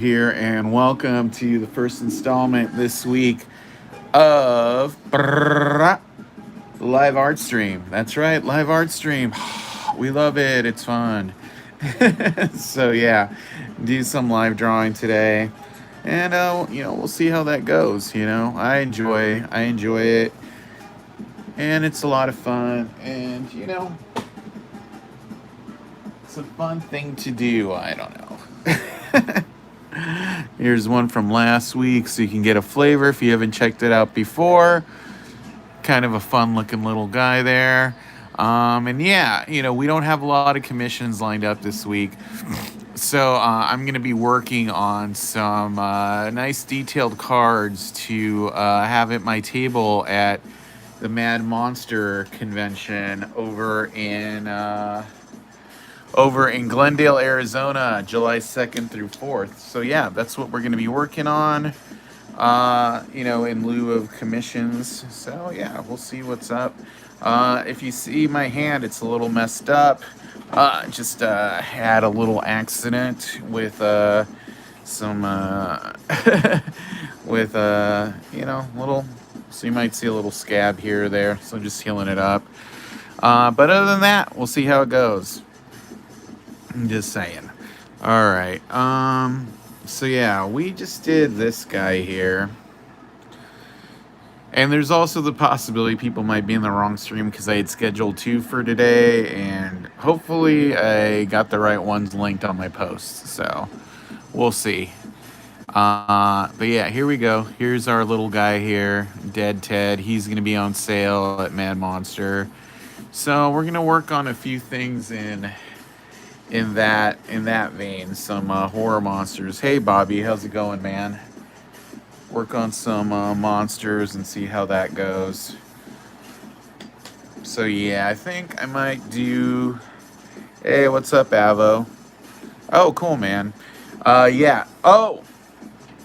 here, and welcome to the first installment this week of the live art stream. That's right, live art stream. We love it. It's fun. So yeah, do some live drawing today, and we'll see how that goes. I enjoy it, and it's a lot of fun, and it's a fun thing to do. I don't know. Here's one from last week so you can get a flavor if you haven't checked it out before. Kind of a fun looking little guy there. And yeah, we don't have a lot of commissions lined up this week. So I'm going to be working on some nice detailed cards to have at my table at the Mad Monster convention over in Glendale, Arizona, July 2nd through 4th. So yeah, that's what we're going to be working on, in lieu of commissions. So yeah, we'll see what's up. If you see my hand, it's a little messed up. Just had a little accident with some with little. So you might see a little scab here or there. So I'm just healing it up. But other than that, we'll see how it goes. I'm just saying. All right. So yeah, we just did this guy here. And there's also the possibility people might be in the wrong stream because I had scheduled two for today, and hopefully I got the right ones linked on my posts. So we'll see. But yeah, here we go. Here's our little guy here, Dead Ted. He's gonna be on sale at Mad Monster. So we're gonna work on a few things in that vein, some horror monsters. Hey Bobby, how's it going, man? Work on some monsters and see how that goes. So yeah, I think I might do. Hey, what's up, Avo? Oh, cool, man. Yeah. Oh,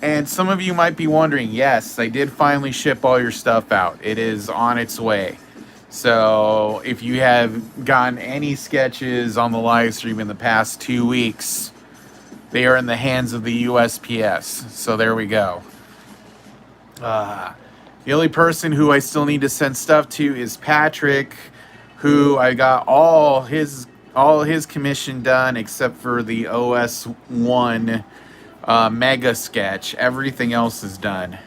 and some of you might be wondering, yes, I did finally ship all your stuff out. It is on its way. So if you have gotten any sketches on the live stream in the past 2 weeks, they are in the hands of the USPS. So there we go. The only person who I still need to send stuff to is Patrick, who I got all his commission done except for the OS1 mega sketch. Everything else is done.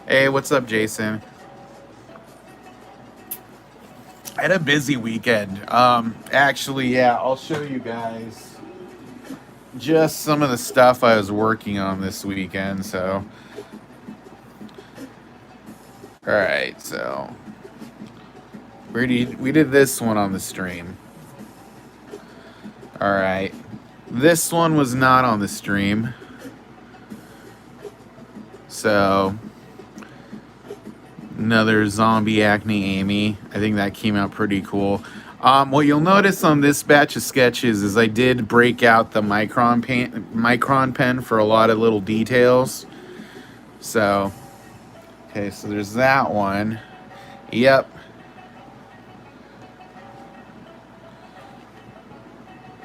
Hey, what's up, Jason? I had a busy weekend. Actually, yeah, I'll show you guys just some of the stuff I was working on this weekend. So, all right, so we did this one on the stream. All right, this one was not on the stream. So another zombie acne Amy. I think that came out pretty cool. What you'll notice on this batch of sketches is I did break out the micron pen for a lot of little details. So, okay, so there's that one. Yep.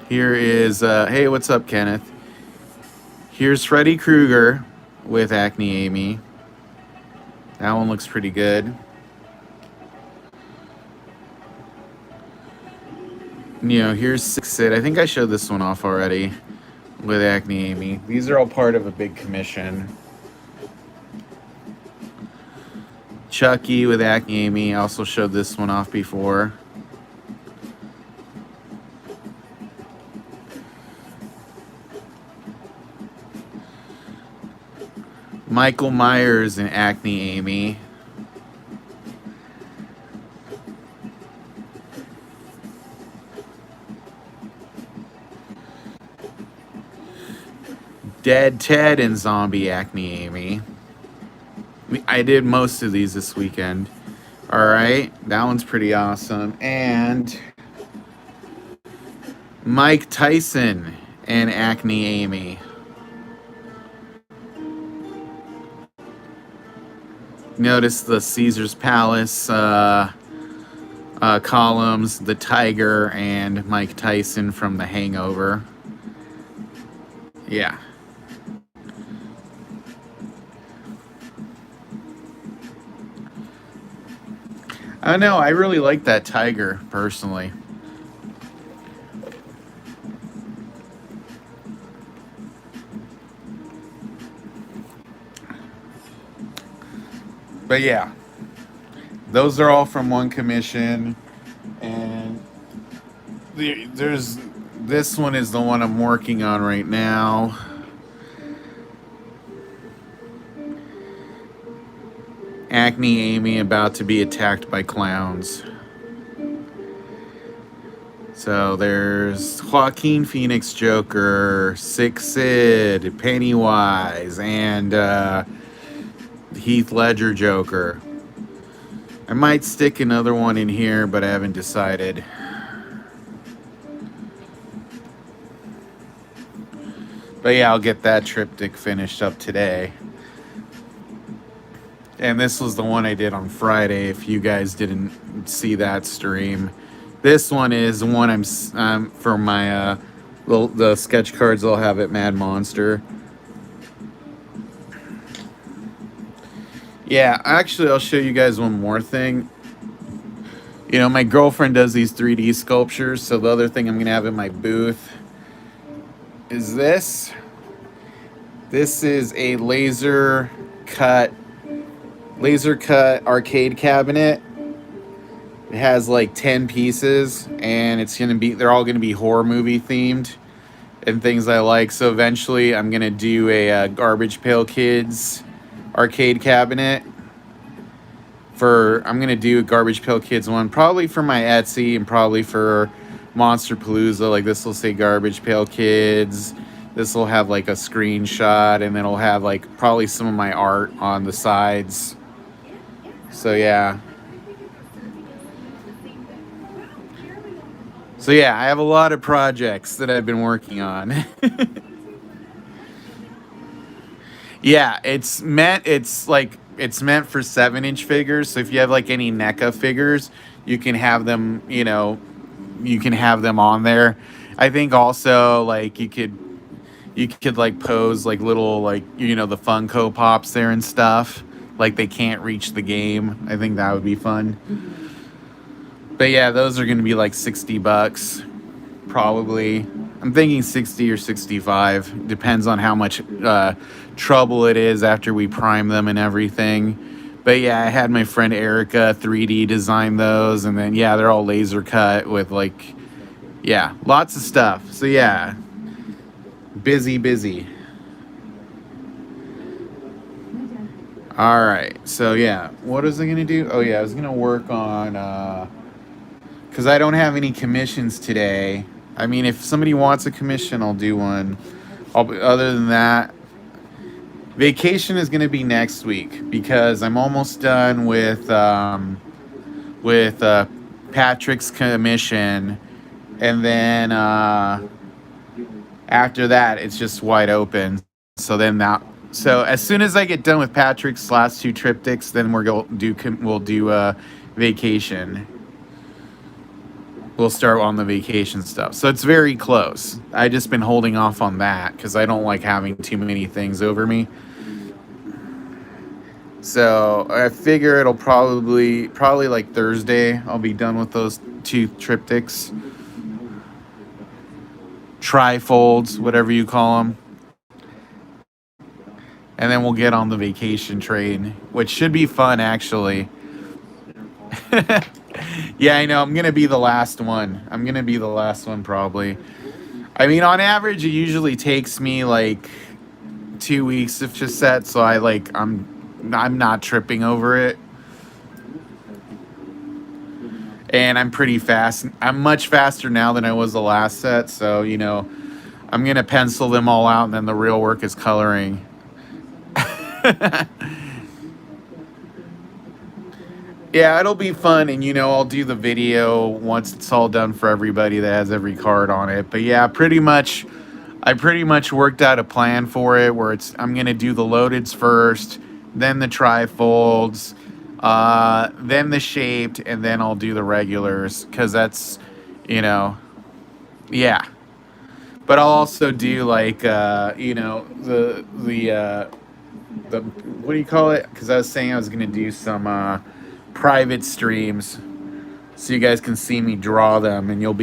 Here is, hey, what's up, Kenneth? Here's Freddy Krueger with Acne Amy. That one looks pretty good. Here's Sid. I think I showed this one off already with Acne Amy. These are all part of a big commission. Chucky with Acne Amy. I also showed this one off before. Michael Myers and Acne Amy. Dead Ted and Zombie Acne Amy. I did most of these this weekend. All right, that one's pretty awesome. And Mike Tyson and Acne Amy. Notice the Caesar's Palace columns, the tiger, and Mike Tyson from The Hangover. Yeah. I know, I really like that tiger personally. But yeah, those are all from one commission, and there's this one is the one I'm working on right now. Acne Amy about to be attacked by clowns. So there's Joaquin Phoenix Joker, Sick Sid, Pennywise, and Heath Ledger Joker. I might stick another one in here, but I haven't decided. But yeah, I'll get that triptych finished up today. And this was the one I did on Friday, if you guys didn't see that stream. This one is the one I'm for my the sketch cards I'll have at Mad Monster. Yeah, actually, I'll show you guys one more thing. You know, my girlfriend does these 3D sculptures, so the other thing I'm going to have in my booth is this. This is a laser cut arcade cabinet. It has like 10 pieces, and they're all gonna be horror movie themed and things I like. So eventually I'm gonna do a Garbage Pail Kids arcade cabinet. I'm gonna do a Garbage Pail Kids one, probably for my Etsy and probably for Monster Palooza. Like, this will say Garbage Pail Kids. This will have like a screenshot, and then it'll have like probably some of my art on the sides. So yeah. So yeah, I have a lot of projects that I've been working on. Yeah, it's meant for 7-inch figures. So if you have like any NECA figures, you can have them, you can have them on there. I think also like you could like pose like little like the Funko Pops there and stuff. Like they can't reach the game. I think that would be fun. But yeah, those are going to be like $60 probably. I'm thinking 60 or 65. Depends on how much trouble it is after we prime them and everything. But yeah, I had my friend Erica 3D design those, and then yeah, they're all laser cut with like, yeah, lots of stuff. So yeah, busy. All right, so yeah, what was I gonna do? Oh yeah, I was gonna work on because I don't have any commissions today. I mean, if somebody wants a commission, I'll do one. Other than that, vacation is going to be next week because I'm almost done with Patrick's commission, and then after that, it's just wide open. So as soon as I get done with Patrick's last 2 triptychs, then we'll do vacation. We'll start on the vacation stuff. So it's very close. I just been holding off on that because I don't like having too many things over me. So I figure it'll probably like Thursday I'll be done with those 2 triptychs. Trifolds, whatever you call them. And then we'll get on the vacation train, which should be fun actually. Yeah, I know. I'm going to be the last one. Probably. I mean, on average, it usually takes me like 2 weeks to set, so I'm not tripping over it. And I'm pretty fast. I'm much faster now than I was the last set, so, I'm going to pencil them all out, and then the real work is coloring. Yeah, it'll be fun, and I'll do the video once it's all done for everybody that has every card on it. But yeah, I pretty much worked out a plan for it where I'm gonna do the loadeds first, then the trifolds, then the shaped, and then I'll do the regulars because that's, yeah. But I'll also do like the what do you call it? Because I was saying I was gonna do some private streams so you guys can see me draw them, and you'll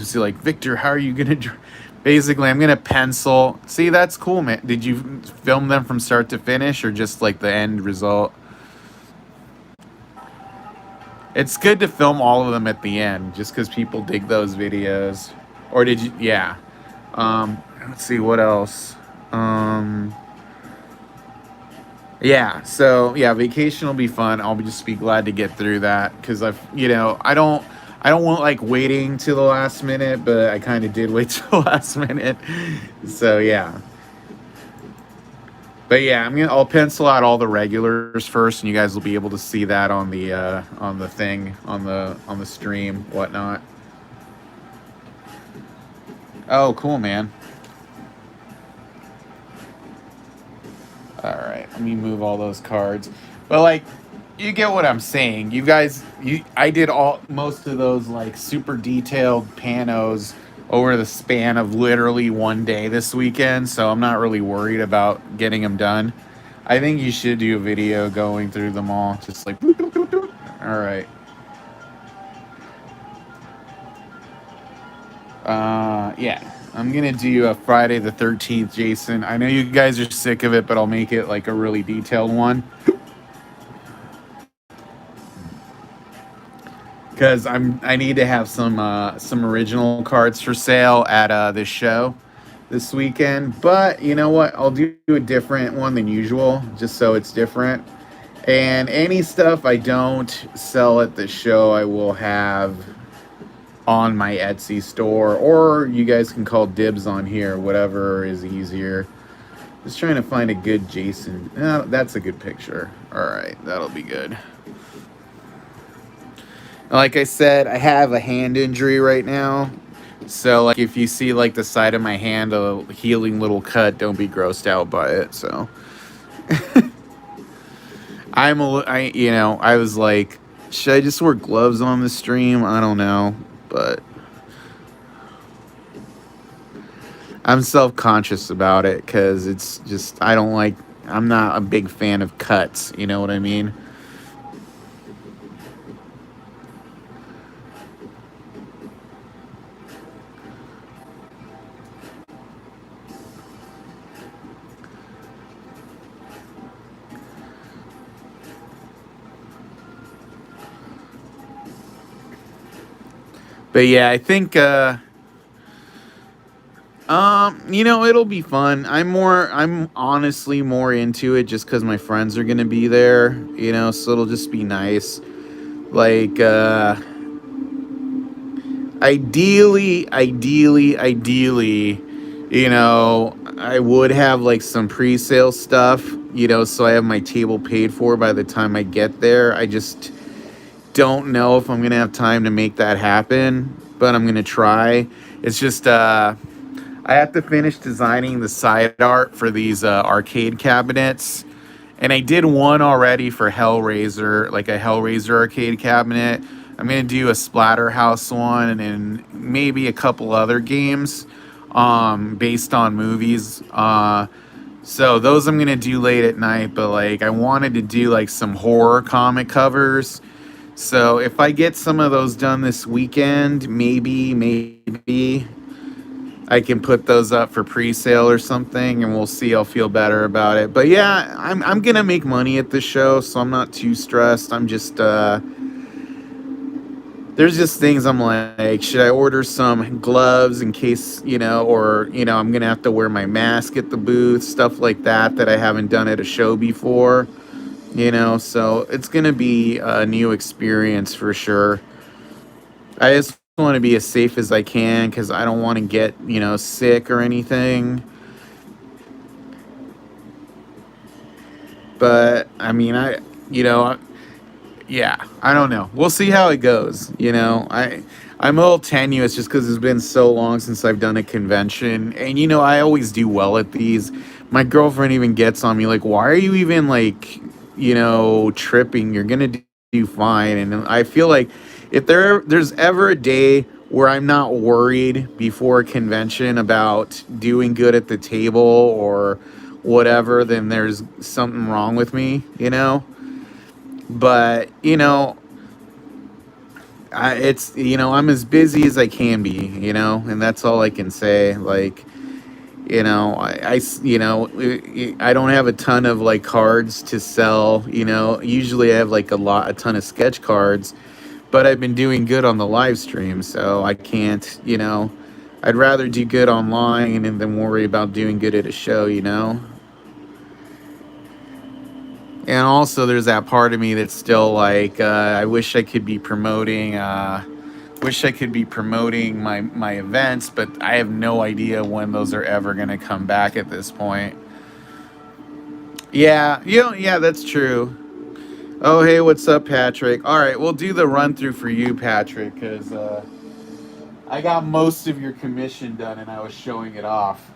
see like, Victor, how are you gonna draw? Basically, I'm gonna pencil. See, that's cool, man. Did you film them from start to finish, or just like the end result? It's good to film all of them at the end, just because people dig those videos. Or did you? Yeah. Let's see what else. Um, yeah. So yeah, vacation will be fun. I'll just be glad to get through that because I don't want like waiting till the last minute, but I kind of did wait till the last minute. So yeah. But yeah, I'll pencil out all the regulars first, and you guys will be able to see that on the thing on the stream, whatnot. Oh, cool, man. All right, let me move all those cards. But like, you get what I'm saying. You guys, I did most of those like super detailed panos over the span of literally one day this weekend, so I'm not really worried about getting them done. I think you should do a video going through them all, just like. All right. Yeah. I'm gonna do a Friday the 13th, Jason. I know you guys are sick of it, but I'll make it like a really detailed one. Because I need to have some original cards for sale at this show this weekend. But you know what? I'll do a different one than usual, just so it's different. And any stuff I don't sell at the show, I will have on my Etsy store, or you guys can call dibs on here, whatever is easier. Just trying to find a good Jason. Oh, that's a good picture. All right, that'll be good. Like I said, I have a hand injury right now. So like if you see like the side of my hand, a healing little cut, don't be grossed out by it. So I was like, should I just wear gloves on the stream? I don't know, but I'm self-conscious about it because it's just I'm not a big fan of cuts. You know what I mean? But yeah, I think it'll be fun. I'm honestly more into it just because my friends are gonna be there, so it'll just be nice. Like, ideally, I would have like some pre-sale stuff, so I have my table paid for by the time I get there. I just don't know if I'm gonna have time to make that happen, but I'm gonna try. It's just I have to finish designing the side art for these arcade cabinets. And I did one already for Hellraiser, like a Hellraiser arcade cabinet. I'm going to do a Splatterhouse one and maybe a couple other games based on movies. So those I'm going to do late at night. But like I wanted to do like some horror comic covers. So if I get some of those done this weekend, maybe I can put those up for pre-sale or something, and we'll see. I'll feel better about it. But yeah, I'm gonna make money at the show, so I'm not too stressed. I'm just there's just things I'm like, should I order some gloves in case, or I'm gonna have to wear my mask at the booth, stuff like that I haven't done at a show before. So it's gonna be a new experience for sure. I just want to be as safe as I can because I don't want to get, sick or anything. But I mean, you know, yeah, I don't know. We'll see how it goes. I'm a little tenuous just because it's been so long since I've done a convention, and I always do well at these. My girlfriend even gets on me like, "Why are you even like, tripping? You're gonna do fine." And I feel like if there's ever a day where I'm not worried before a convention about doing good at the table or whatever, then there's something wrong with me. But I'm as busy as I can be, and that's all I can say. Like, I don't have a ton of like cards to sell. Usually I have like a ton of sketch cards, but I've been doing good on the live stream, so I can't. I'd rather do good online and then worry about doing good at a show. And also, there's that part of me that's still like, I wish I could be promoting. Wish I could be promoting my events, but I have no idea when those are ever going to come back at this point. Yeah, yeah, that's true. Oh, hey, what's up, Patrick? All right, we'll do the run through for you, Patrick, because I got most of your commission done and I was showing it off.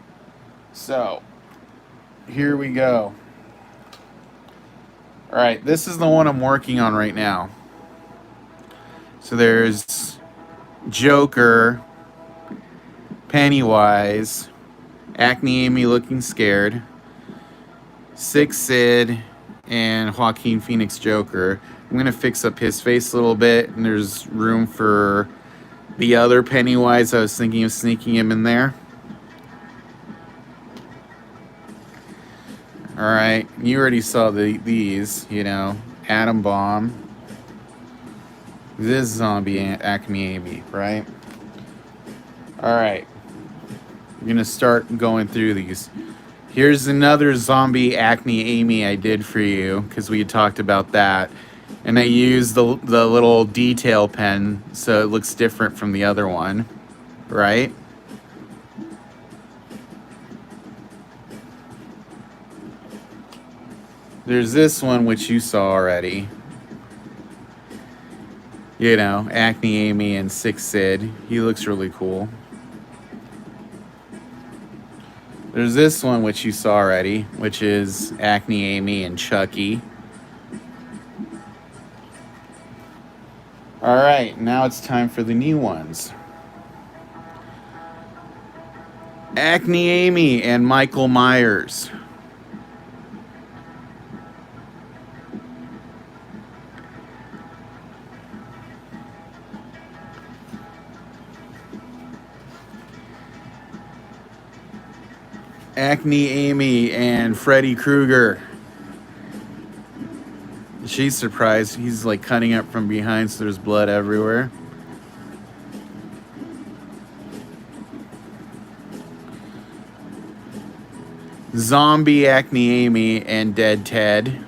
So, here we go. All right, this is the one I'm working on right now. So there's Joker, Pennywise, Acne Amy looking scared, Six Sid, and Joaquin Phoenix Joker. I'm going to fix up his face a little bit, and there's room for the other Pennywise. I was thinking of sneaking him in there. All right, you already saw these, Atom Bomb. This zombie Acme Amy, right? All right, I'm going to start going through these. Here's another zombie Acne Amy I did for you, because we had talked about that. And I used the little detail pen so it looks different from the other one, right? There's this one, which you saw already. Acne Amy and Six Sid. He looks really cool. There's this one, which you saw already, which is Acne Amy and Chucky. All right, now it's time for the new ones. Acne Amy and Michael Myers. Acne Amy and Freddy Krueger. She's surprised. He's like cutting up from behind, so there's blood everywhere. Zombie Acne Amy and Dead Ted.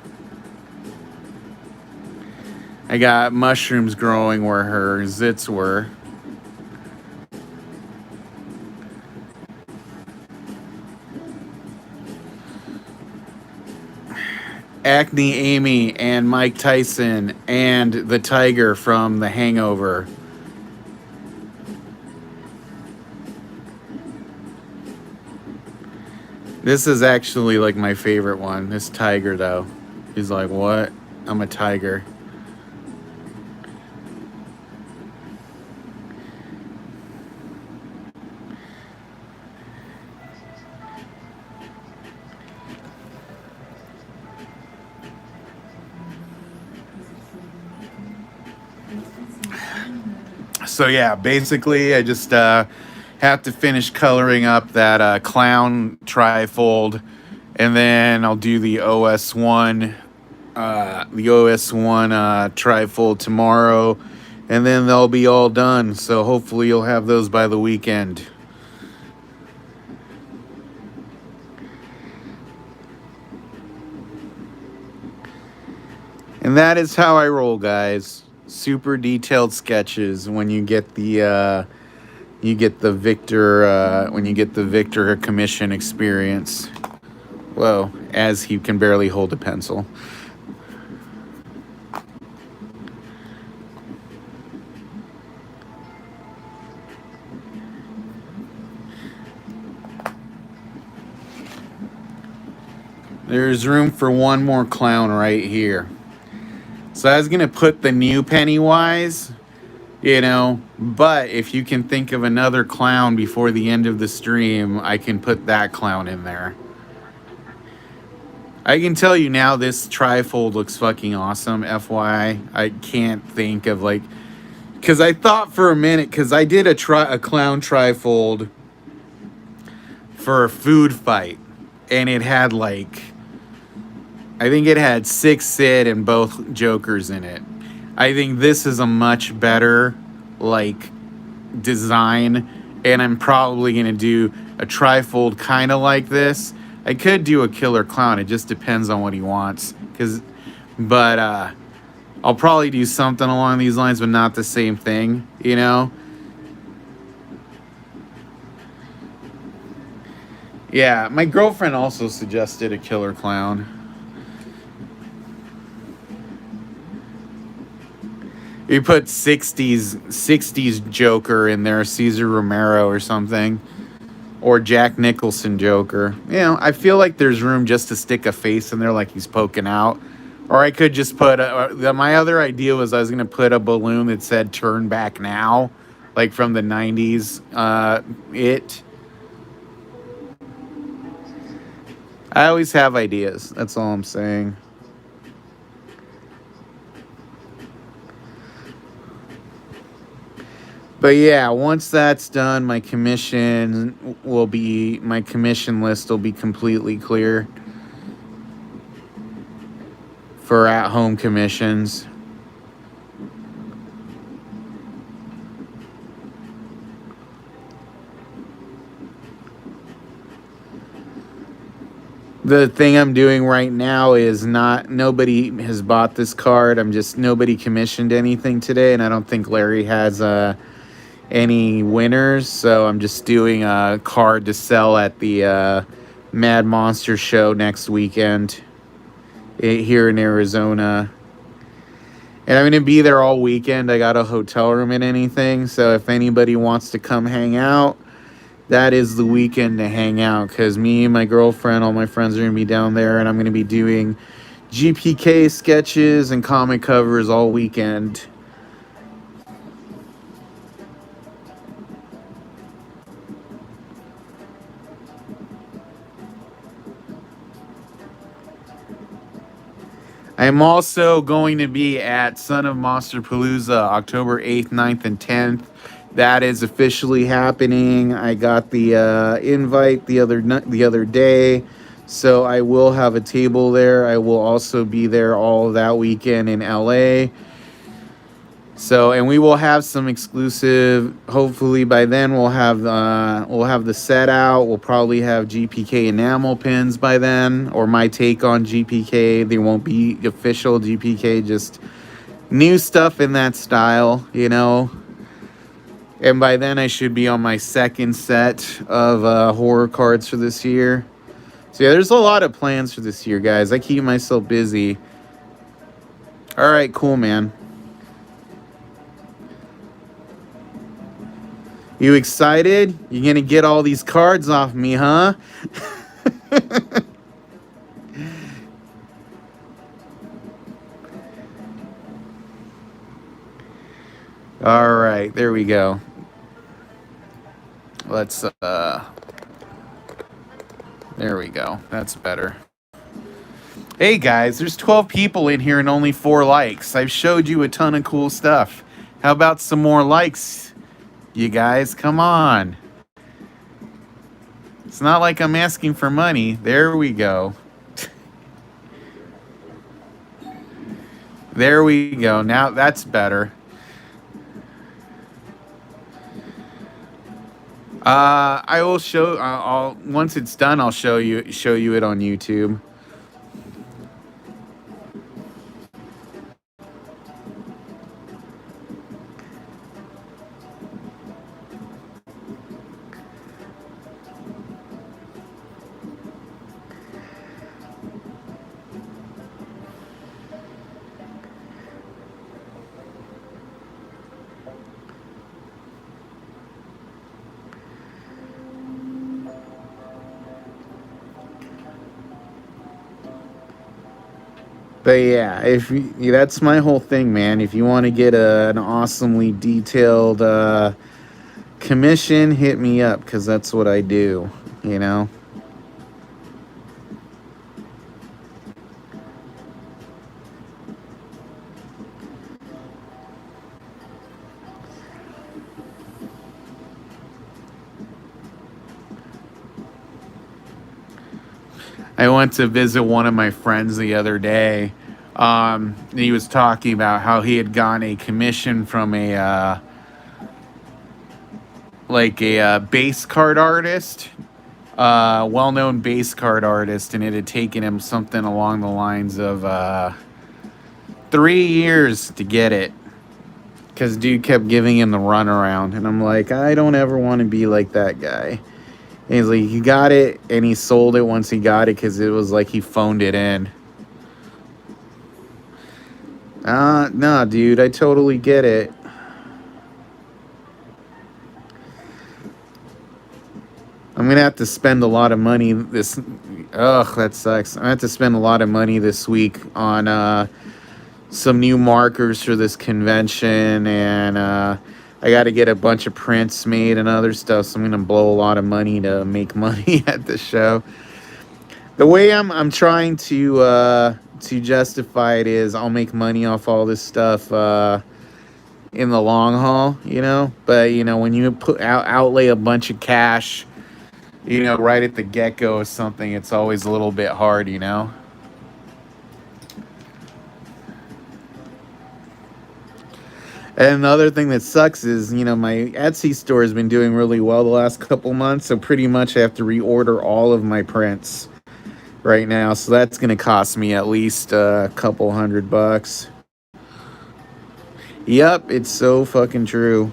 I got mushrooms growing where her zits were. Acne Amy and Mike Tyson and the tiger from The Hangover. This is actually like my favorite one. This tiger, though. He's like, what? I'm a tiger. So yeah, basically I just have to finish coloring up that clown trifold, and then I'll do the OS1 trifold tomorrow, and then they'll be all done. So hopefully you'll have those by the weekend. And that is how I roll, guys. Super detailed sketches when you get the Victor commission experience. Whoa, as he can barely hold a pencil. There's room for one more clown right here. So I was going to put the new Pennywise, but if you can think of another clown before the end of the stream, I can put that clown in there. I can tell you now, this trifold looks fucking awesome. FYI, I can't think of like, because I thought for a minute, because I did a clown trifold for a food fight, and it had like, I think it had 6 Sid and both Jokers in it. I think this is a much better like design, and I'm probably gonna do a trifold kind of like this. I could do a killer clown. It just depends on what he wants. But I'll probably do something along these lines, but not the same thing, you know? Yeah, my girlfriend also suggested a killer clown. You put 60s Joker in there, Cesar Romero or something. Or Jack Nicholson Joker. You know, I feel like there's room just to stick a face in there like he's poking out. Or I could just put my other idea was I was going to put a balloon that said "Turn Back Now," like from the 90s. I always have ideas. That's all I'm saying. But yeah, once that's done, my commission list will be completely clear for at-home commissions. The thing I'm doing right now is nobody has bought this card. Nobody commissioned anything today, and I don't think Larry has any winners, so I'm just doing a card to sell at the Mad Monster show next weekend here in Arizona. And I'm going to be there all weekend. I got a hotel room and anything, so if anybody wants to come hang out, that is the weekend to hang out, because me, my girlfriend, all my friends are going to be down there, and I'm going to be doing GPK sketches and comic covers all weekend. I'm also going to be at Son of Monster Palooza October 8th, 9th, and 10th. That is officially happening. I got the invite the other day, so I will have a table there. I will also be there all that weekend in LA. So, and we will have some exclusive. Hopefully, by then we'll have the set out. We'll probably have GPK enamel pins by then, or my take on GPK. They won't be official GPK, just new stuff in that style, you know. And by then I should be on my second set of horror cards for this year. So yeah, there's a lot of plans for this year, guys. I keep myself busy. All right, cool, man. You excited? You're gonna get all these cards off me, huh? All right, there we go. Let's there we go. That's better. Hey guys, there's 12 people in here and only 4 likes. I've showed you a ton of cool stuff. How about some more likes? You guys, come on. It's not like I'm asking for money. There we go. There we go. Now that's better. I will show. I'll once it's done, I'll show you it on YouTube. But yeah, that's my whole thing, man. If you want to get an awesomely detailed commission, hit me up, because that's what I do, you know. I went to visit one of my friends the other day. He was talking about how he had gotten a commission from a bass card artist, well-known bass card artist, and it had taken him something along the lines of 3 years to get it, because dude kept giving him the runaround. And I'm like, I don't ever want to be like that guy. And he's like, he got it, and he sold it once he got it because it was like he phoned it in. Nah, dude, I totally get it. I'm gonna have to spend a lot of money this. Ugh, that sucks. I'm gonna have to spend a lot of money this week on some new markers for this convention, and I got to get a bunch of prints made and other stuff. So I'm gonna blow a lot of money to make money at the show. The way I'm trying to justify it is I'll make money off all this stuff in the long haul, you know. But you know, when you outlay a bunch of cash, you know, right at the get go of something, it's always a little bit hard, you know. And another thing that sucks is, you know, my Etsy store has been doing really well the last couple months, so pretty much I have to reorder all of my prints right now. So that's going to cost me at least a couple $100. Yep, it's so fucking true.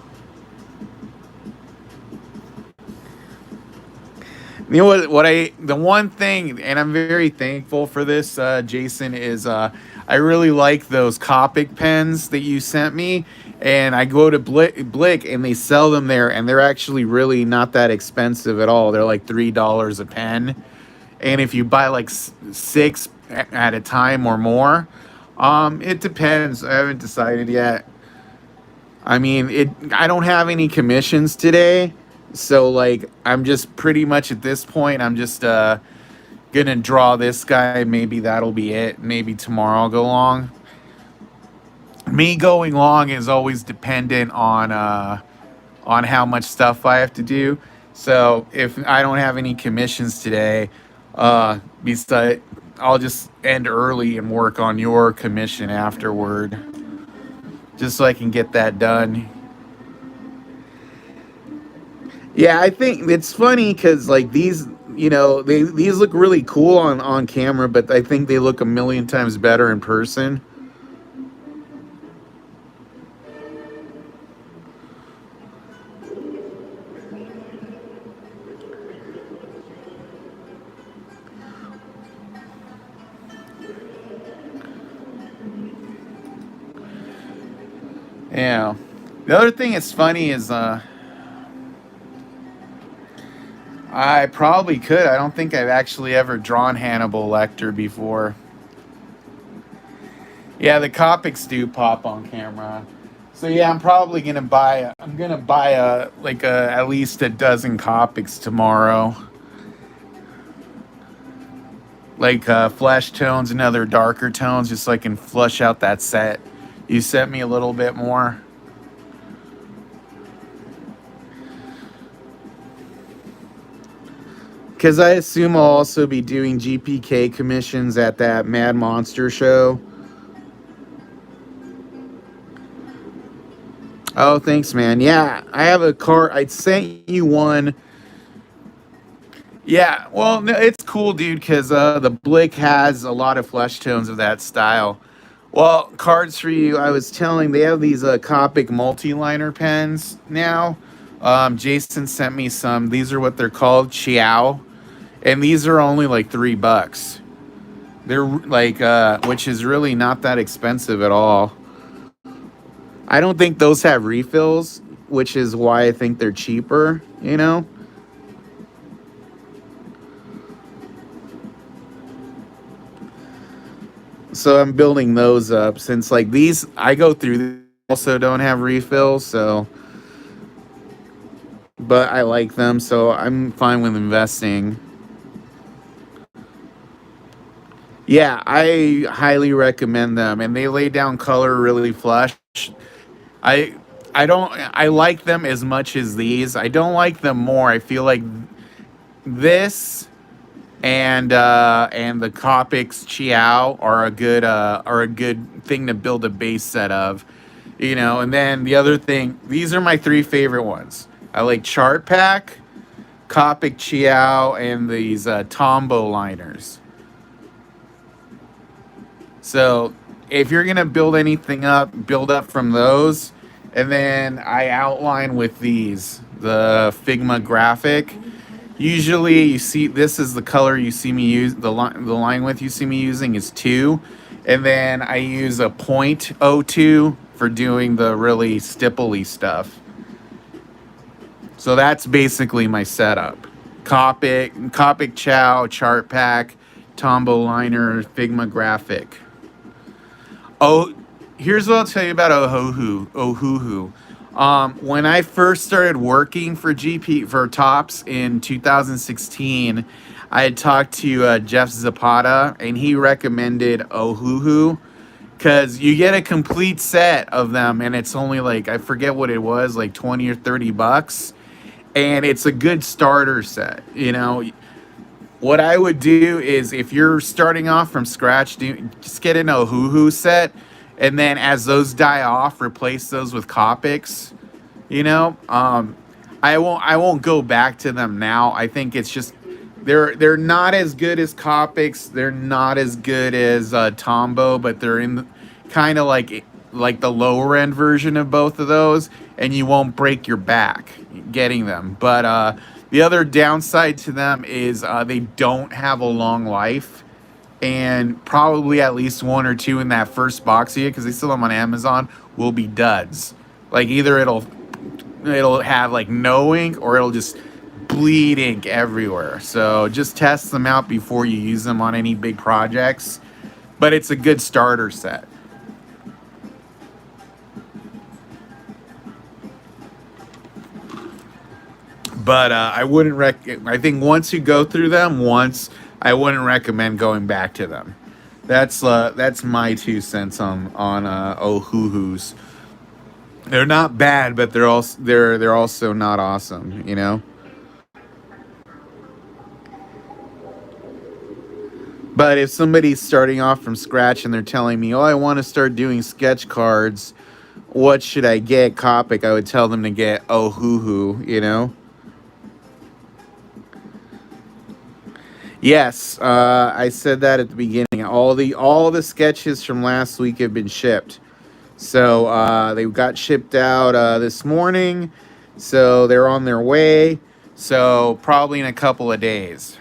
You know the one thing, and I'm very thankful for this, Jason, is I really like those Copic pens that you sent me. And I go to Blick and they sell them there, and they're actually really not that expensive at all. They're like $3 a pen. And if you buy like 6 at a time or more, it depends. I haven't decided yet. I mean, I don't have any commissions today. So like I'm just pretty much at this point, I'm just gonna draw this guy. Maybe that'll be it. Maybe tomorrow I'll go long. Me going long is always dependent on how much stuff I have to do. So if I don't have any commissions today, besides, I'll just end early and work on your commission afterward, just so I can get that done. Yeah, I think it's funny because like these, you know, these look really cool on camera, but I think they look a million times better in person. Yeah. The other thing that's funny is I probably could. I don't think I've actually ever drawn Hannibal Lecter before. Yeah, the Copics do pop on camera. So yeah, I'm probably gonna buy. I'm gonna buy at least a dozen Copics tomorrow. Like flesh tones and other darker tones, just so I can flush out that set. You sent me a little bit more. Because I assume I'll also be doing GPK commissions at that Mad Monster show. Oh, thanks, man. Yeah, I have a card. I sent you one. Yeah, well, no, it's cool, dude, because the Blick has a lot of flesh tones of that style. Well, cards for you. I was telling, they have these Copic multi-liner pens now. Jason sent me some. These are what they're called, Chiao. And these are only like $3. They're like, which is really not that expensive at all. I don't think those have refills, which is why I think they're cheaper, you know? So I'm building those up since like these, I go through, also don't have refills, so. But I like them, so I'm fine with investing. Yeah, I highly recommend them, and they lay down color really flush. I I like them as much as these. I don't like them more. I feel like this and the Copics Chiao are a good thing to build a base set of, you know. And then the other thing, these are my three favorite ones. I like Chart Pack, Copic Chiao, and these Tombow liners. So if you're gonna build anything up, build up from those, and then I outline with these the Figma graphic. Usually, you see this is the color you see me use the line width you see me using is 2, and then I use a 0.02 for doing the really stipply stuff. So that's basically my setup. Copic Chow, Chart Pack, Tombow Liner, Figma Graphic. Oh, here's what I'll tell you about Ohuhu. When I first started working for for Tops in 2016, I had talked to Jeff Zapata, and he recommended Ohuhu because you get a complete set of them, and it's only like, I forget what it was, like 20 or 30 bucks, and it's a good starter set. You know, what I would do is, if you're starting off from scratch, just get an Ohuhu set, and then as those die off, replace those with Copics. You know, I won't go back to them now. I think it's just they're not as good as Copics. They're not as good as Tombow, but they're in kind of like the lower end version of both of those, and you won't break your back getting them. But the other downside to them is they don't have a long life, and probably at least one or two in that first box here, because they sell them on Amazon, will be duds. Like, either it'll have like no ink, or it'll just bleed ink everywhere. So just test them out before you use them on any big projects. But it's a good starter set. But I wouldn't I think once you go through them once, I wouldn't recommend going back to them. That's my 2 cents on Ohuhus. They're not bad, but they're also not awesome, you know. But if somebody's starting off from scratch and they're telling me, "Oh, I want to start doing sketch cards, what should I get?" Copic, I would tell them to get Ohuhu, you know. Yes, I said that at the beginning. All the sketches from last week have been shipped. So they got shipped out this morning. So they're on their way. So probably in a couple of days.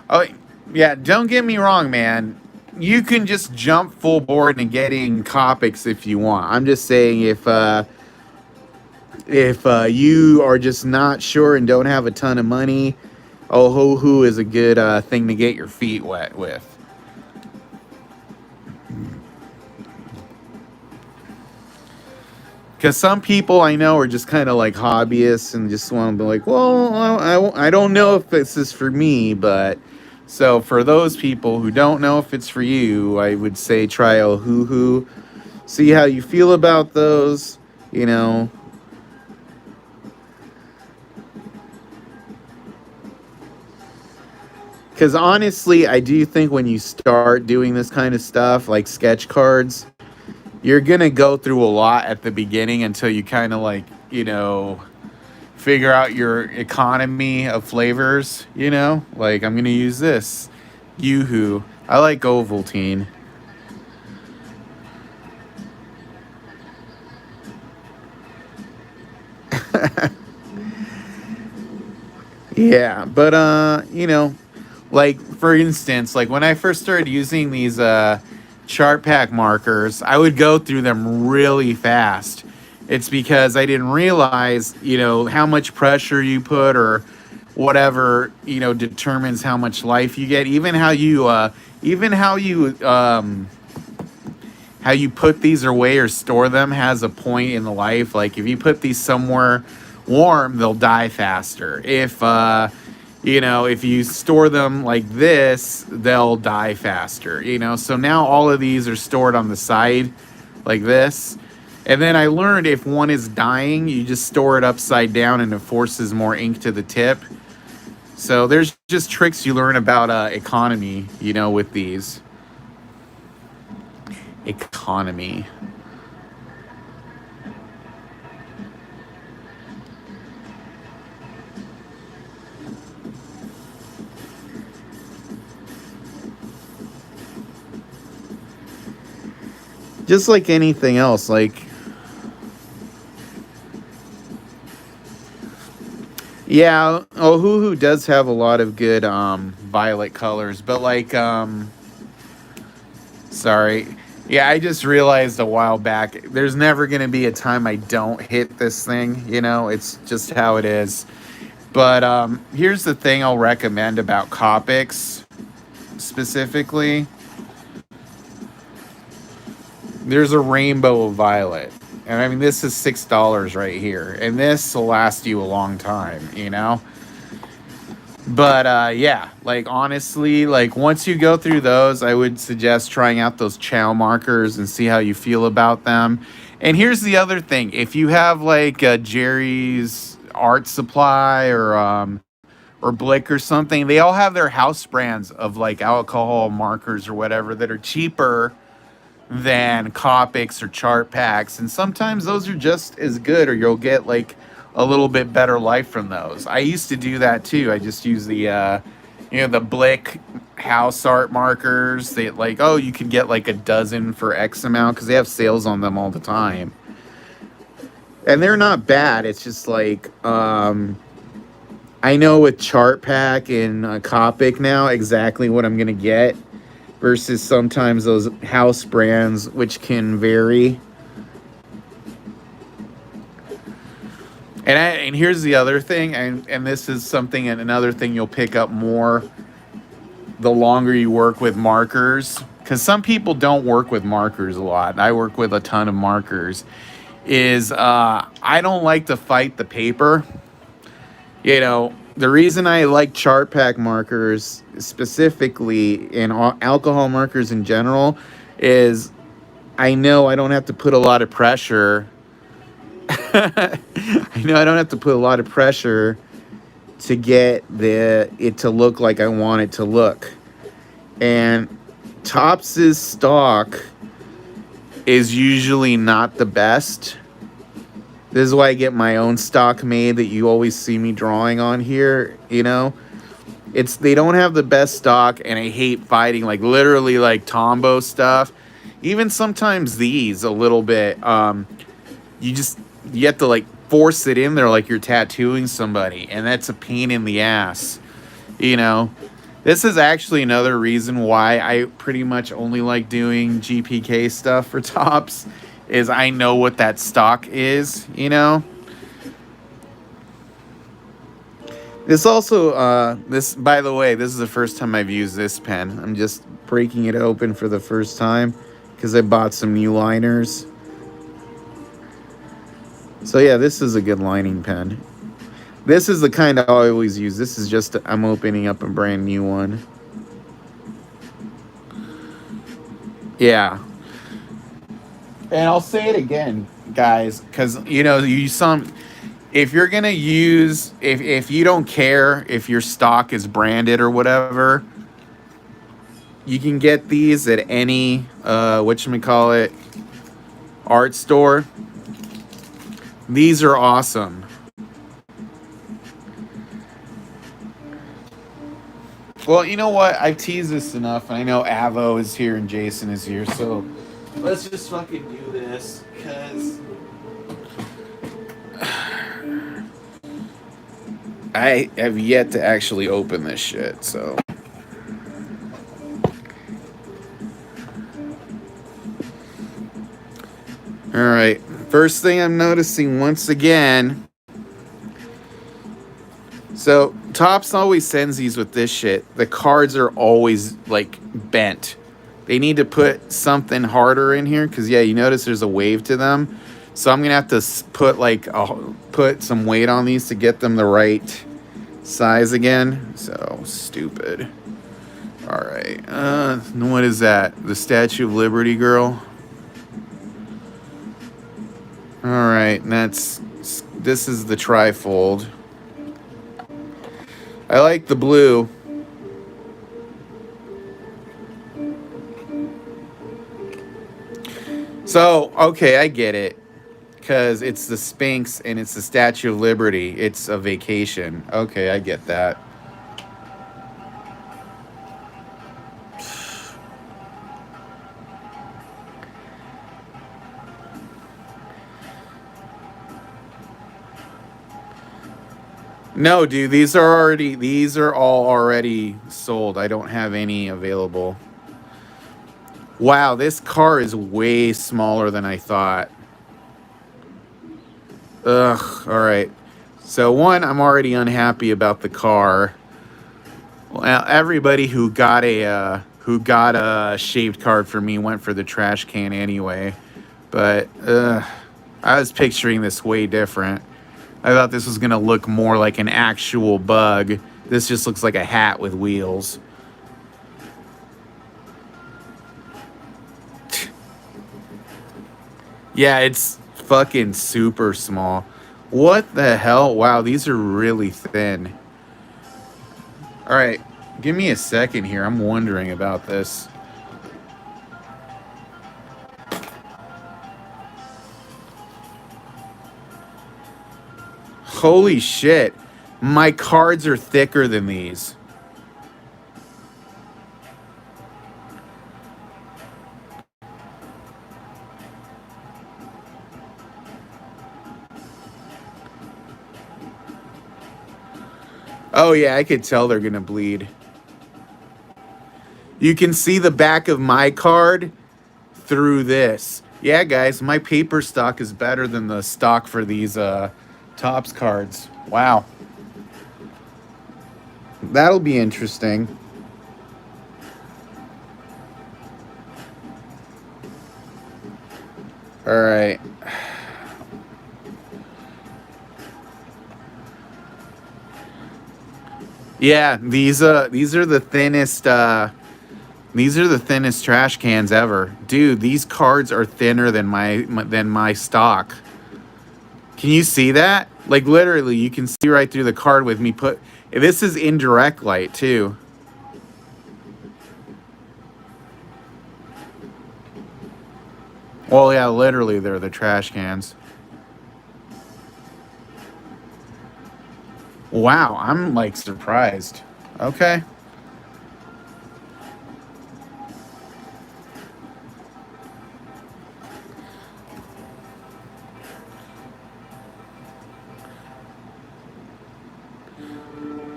Oh, yeah, don't get me wrong, man. You can just jump full board and getting Copics if you want. I'm just saying, if you are just not sure and don't have a ton of money, Ohuhu is a good thing to get your feet wet with. Because some people I know are just kind of like hobbyists and just want to be like, well, I don't know if this is for me, but so for those people who don't know if it's for you, I would say try Ohuhu. See how you feel about those, you know. Because honestly, I do think when you start doing this kind of stuff, like sketch cards, you're going to go through a lot at the beginning until you kind of like, you know, figure out your economy of flavors, you know? Like, I'm going to use this. Yoo-hoo. I like Ovaltine. Yeah, but, you know, like, for instance, like when I first started using these chart pack markers, I would go through them really fast. It's because I didn't realize, you know, how much pressure you put or whatever, you know, determines how much life you get. Even how you put these away or store them has a point in the life. Like, if you put these somewhere warm, they'll die faster. If you know, if you store them like this, they'll die faster, you know. So now all of these are stored on the side like this. And then I learned if one is dying, you just store it upside down and it forces more ink to the tip. So there's just tricks you learn about economy, you know, with these. Economy. Just like anything else, like, yeah, Ohuhu does have a lot of good violet colors, but like sorry. Yeah, I just realized a while back there's never going to be a time I don't hit this thing, you know? It's just how it is. But here's the thing I'll recommend about Copics specifically. There's a rainbow of violet. And I mean, this is $6 right here. And this will last you a long time, you know? But yeah, like honestly, like once you go through those, I would suggest trying out those chow markers and see how you feel about them. And here's the other thing. If you have like Jerry's Art Supply or Blick or something, they all have their house brands of like alcohol markers or whatever that are cheaper than Copics or chart packs, and sometimes those are just as good, or you'll get like a little bit better life from those. I used to do that too. I just use the the Blick house art markers. They like, oh, you can get like a dozen for X amount because they have sales on them all the time, and they're not bad. It's just like I know with chart pack and Copic now exactly what I'm gonna get versus sometimes those house brands, which can vary. And here's the other thing, and this is something, and another thing you'll pick up more the longer you work with markers, because some people don't work with markers a lot. I work with a ton of markers. Is I don't like to fight the paper. You know, the reason I like chart pack markers specifically and alcohol markers in general is I know I don't have to put a lot of pressure. I know I don't have to put a lot of pressure to get it to look like I want it to look. And Tops's stock is usually not the best. This is why I get my own stock made that you always see me drawing on here, you know? They don't have the best stock, and I hate fighting, like, literally, like, Tombow stuff. Even sometimes these, a little bit, you have to, like, force it in there like you're tattooing somebody, and that's a pain in the ass, you know? This is actually another reason why I pretty much only like doing GPK stuff for Tops, is I know what that stock is, you know? This also, by the way, this is the first time I've used this pen. I'm just breaking it open for the first time because I bought some new liners. So yeah, this is a good lining pen. This is the kind I always use. This is just, I'm opening up a brand new one. Yeah. And I'll say it again, guys, because, you know, if you're going to use, if you don't care if your stock is branded or whatever, you can get these at any, whatchamacallit, art store. These are awesome. Well, you know what? I've teased this enough, and I know Avo is here and Jason is here, so let's just fucking do this, because I have yet to actually open this shit, so. Alright, first thing I'm noticing once again. So, Topps always sends these with this shit. The cards are always, like, bent. They need to put something harder in here, because, yeah, you notice there's a wave to them. So I'm going to have to put some weight on these to get them the right size again. So, stupid. Alright, what is that? The Statue of Liberty girl? Alright, this is the trifold. I like the blue. So, okay, I get it. Because it's the Sphinx and it's the Statue of Liberty. It's a vacation. Okay, I get that. No, dude, these are all already sold. I don't have any available. Wow, this car is way smaller than I thought. Ugh, all right. So one, I'm already unhappy about the car. Well, everybody who got a shaved card for me went for the trash can anyway. But I was picturing this way different. I thought this was gonna look more like an actual bug. This just looks like a hat with wheels. Yeah, it's fucking super small. What the hell? Wow, these are really thin. All right, give me a second here. I'm wondering about this. Holy shit. My cards are thicker than these. Oh yeah, I could tell they're gonna bleed. You can see the back of my card through this. Yeah, guys, my paper stock is better than the stock for these Topps cards. Wow. That'll be interesting. All right. Yeah, these are the thinnest these are the thinnest trash cans ever. Dude, these cards are thinner than my stock. Can you see that? Like literally, you can see right through the card with me put. This is indirect light too. Well, yeah, literally, they're the trash cans. Wow, I'm like surprised. Okay.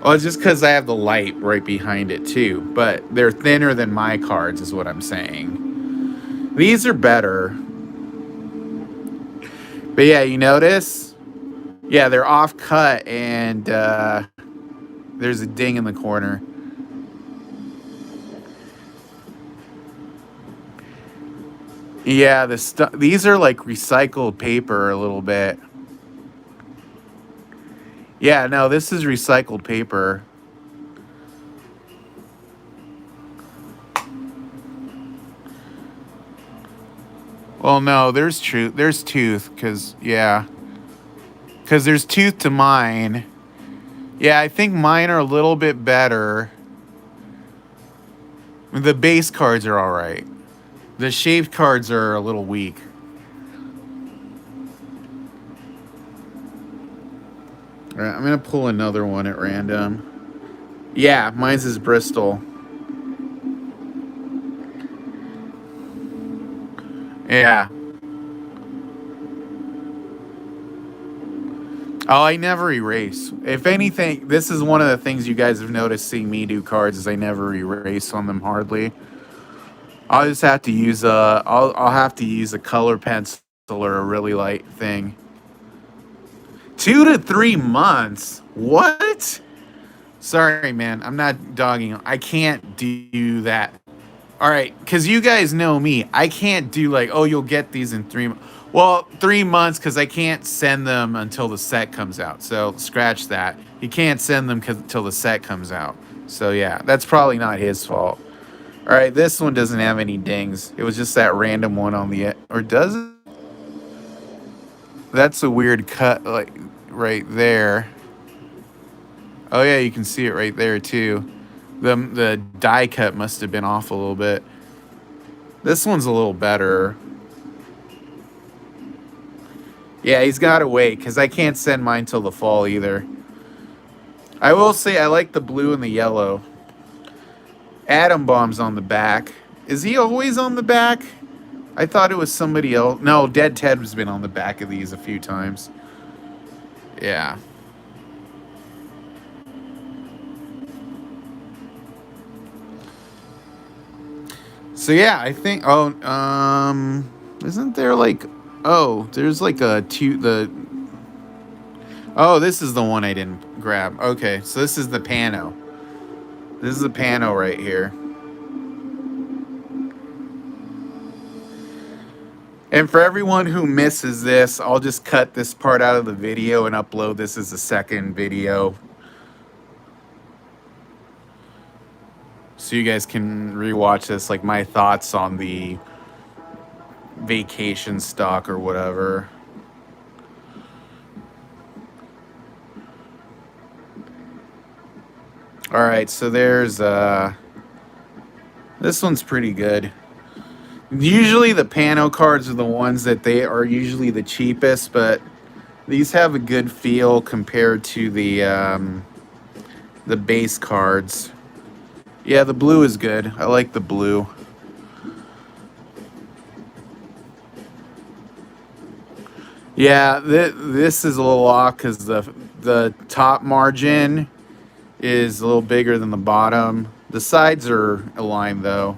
Well, it's just because I have the light right behind it too, but they're thinner than my cards, is what I'm saying. These are better. But yeah, you notice? Yeah, they're off cut and there's a ding in the corner. Yeah, these are like recycled paper a little bit. Yeah, no, this is recycled paper. Well, no, there's truth. There's tooth, because there's tooth to mine. Yeah, I think mine are a little bit better. The base cards are all right. The shaved cards are a little weak. All right, I'm gonna pull another one at random. Yeah, mine's is Bristol. Yeah. Oh, I never erase. If anything, this is one of the things you guys have noticed seeing me do cards is I never erase on them hardly. I'll just have to use I'll have to use a color pencil or a really light thing. 2 to 3 months? What? Sorry, man. I'm not dogging. I can't do that. All right, because you guys know me. I can't do like, oh, you'll get these in 3 months. Well, 3 months because I can't send them until the set comes out. So scratch that. You can't send them until the set comes out. So yeah, that's probably not his fault. All right, this one doesn't have any dings. It was just that random one on the or does it? That's a weird cut, like right there. Oh yeah, you can see it right there too. The die cut must have been off a little bit. This one's a little better. Yeah, he's got to wait because I can't send mine till the fall either. I will say I like the blue and the yellow. Atom Bomb's on the back. Is he always on the back? I thought it was somebody else. No, Dead Ted has been on the back of these a few times. Yeah. So yeah, I think. Oh, isn't there like? Oh, there's like Oh, this is the one I didn't grab. Okay, so this is the pano. This is the pano right here. And for everyone who misses this, I'll just cut this part out of the video and upload this as a second video, so you guys can rewatch this, like my thoughts on the vacation stock or whatever. All right, so there's this one's pretty good. Usually the pano cards are the ones that they are usually the cheapest, but these have a good feel compared to the base cards. Yeah, the blue is good. I like the blue. Yeah, this is a little off because the top margin is a little bigger than the bottom. The sides are aligned though,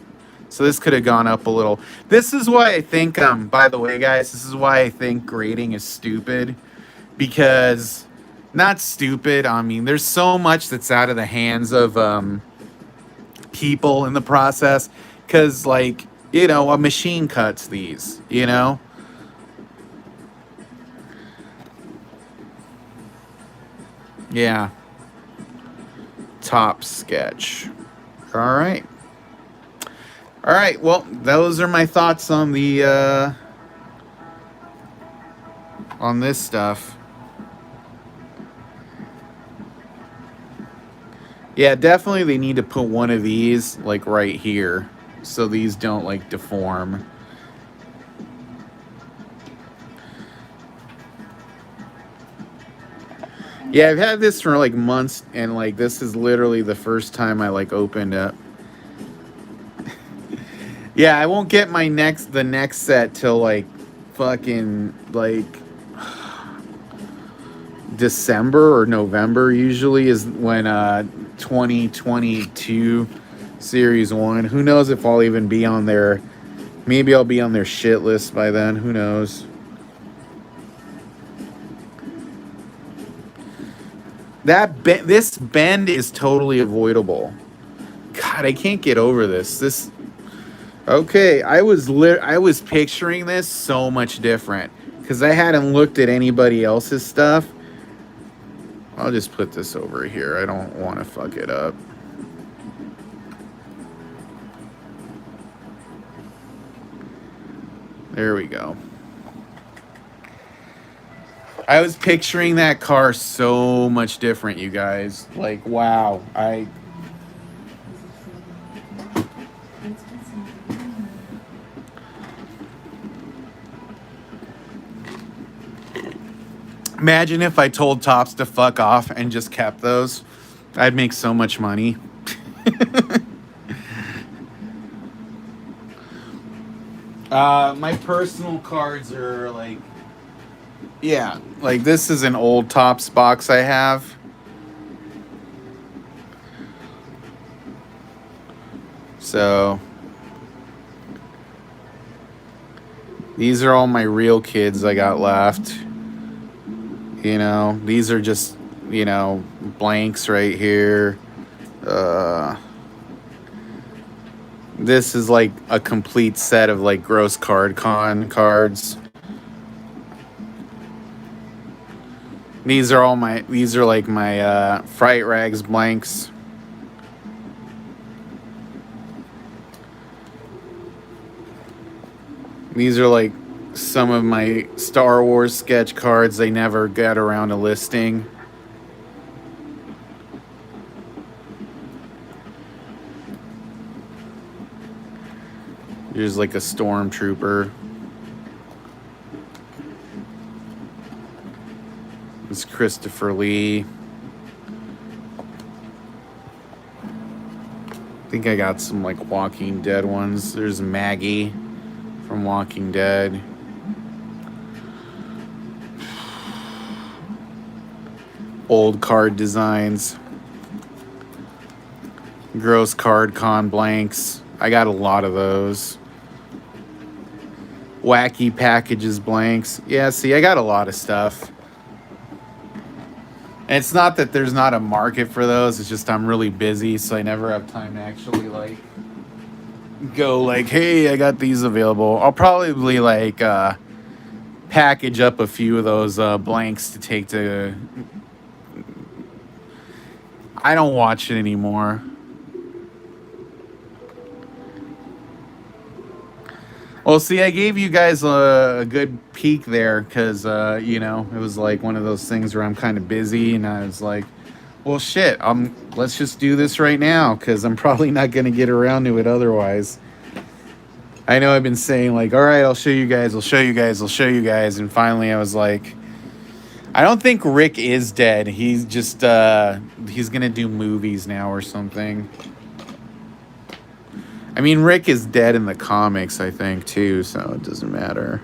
so this could have gone up a little. This is why I think, by the way, guys, this is why I think grading is stupid. Because, not stupid, I mean, there's so much that's out of the hands of people in the process. Because, like, you know, a machine cuts these, you know? Yeah. Top sketch. All right. All right, well, those are my thoughts on the on this stuff. Yeah, definitely they need to put one of these like right here so these don't like deform. Yeah, I've had this for like months, and like this is literally the first time I like opened it. Yeah, I won't get the next set till like fucking like December or November usually is when 2022 Series 1. Who knows if I'll even be on their... Maybe I'll be on their shit list by then. Who knows? This bend is totally avoidable. God, I can't get over this. Okay, I was picturing this so much different because I hadn't looked at anybody else's stuff. I'll just put this over here. I don't want to fuck it up. There we go. I was picturing that car so much different, you guys. Like, wow. Imagine if I told Topps to fuck off and just kept those. I'd make so much money. My personal cards are like... Yeah, like this is an old Topps box I have. So... These are all my real kids I got left. You know, these are just, you know, blanks right here. This is like a complete set of like gross card con cards. These are like my Fright Rags blanks. These are like some of my Star Wars sketch cards they never got around to listing. There's like a stormtrooper. It's Christopher Lee. I think I got some like Walking Dead ones. There's Maggie from Walking Dead. Old card designs. Gross card con blanks. I got a lot of those. Wacky packages blanks. Yeah, see, I got a lot of stuff. And it's not that there's not a market for those. It's just I'm really busy, so I never have time to actually like go like, hey, I got these available. I'll probably like package up a few of those blanks to take to. I don't watch it anymore. Well, see, I gave you guys a good peek there because, you know, it was like one of those things where I'm kind of busy and I was like, well, shit, let's just do this right now because I'm probably not going to get around to it otherwise. I know I've been saying like, all right, I'll show you guys, I'll show you guys, I'll show you guys. And finally I was like, I don't think Rick is dead. He's just, he's going to do movies now or something. I mean, Rick is dead in the comics, I think, too, so it doesn't matter.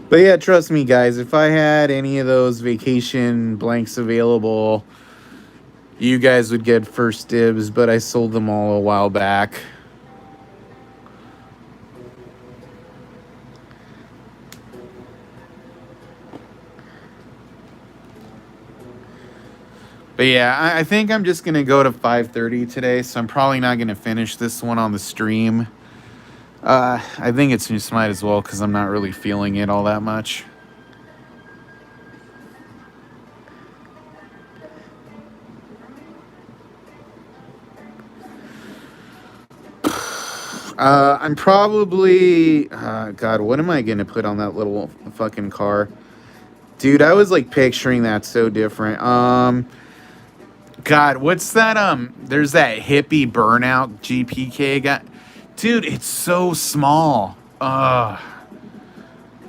But yeah, trust me, guys, if I had any of those vacation blanks available, you guys would get first dibs, but I sold them all a while back. But yeah, I think I'm just going to go to 5:30 today, so I'm probably not going to finish this one on the stream. I think it's just might as well because I'm not really feeling it all that much. I'm probably... God, what am I going to put on that little fucking car? Dude, I was like picturing that so different. God, what's that? There's that hippie burnout GPK guy. Dude, it's so small. Like,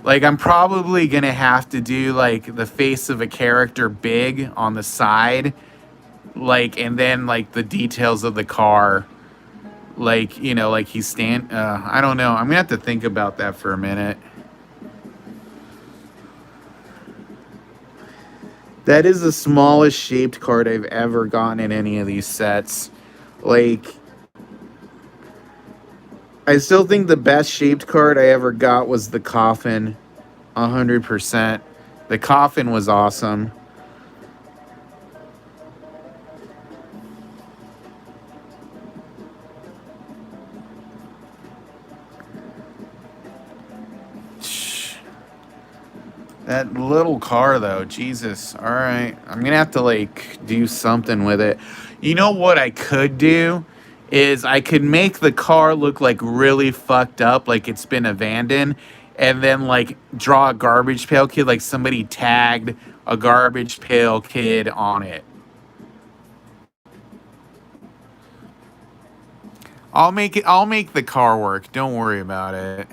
I'm probably gonna have to do like the face of a character big on the side, like, and then like the details of the car, like, you know, like he's I don't know. I'm gonna have to think about that for a minute. That is the smallest shaped card I've ever gotten in any of these sets. Like, I still think the best shaped card I ever got was the Coffin. 100%. The Coffin was awesome. That little car, though, Jesus. All right. I'm going to have to, like, do something with it. You know what I could do? Is I could make the car look, like, really fucked up, like it's been abandoned, and then, like, draw a Garbage Pail Kid, like somebody tagged a Garbage Pail Kid on it. I'll make the car work. Don't worry about it.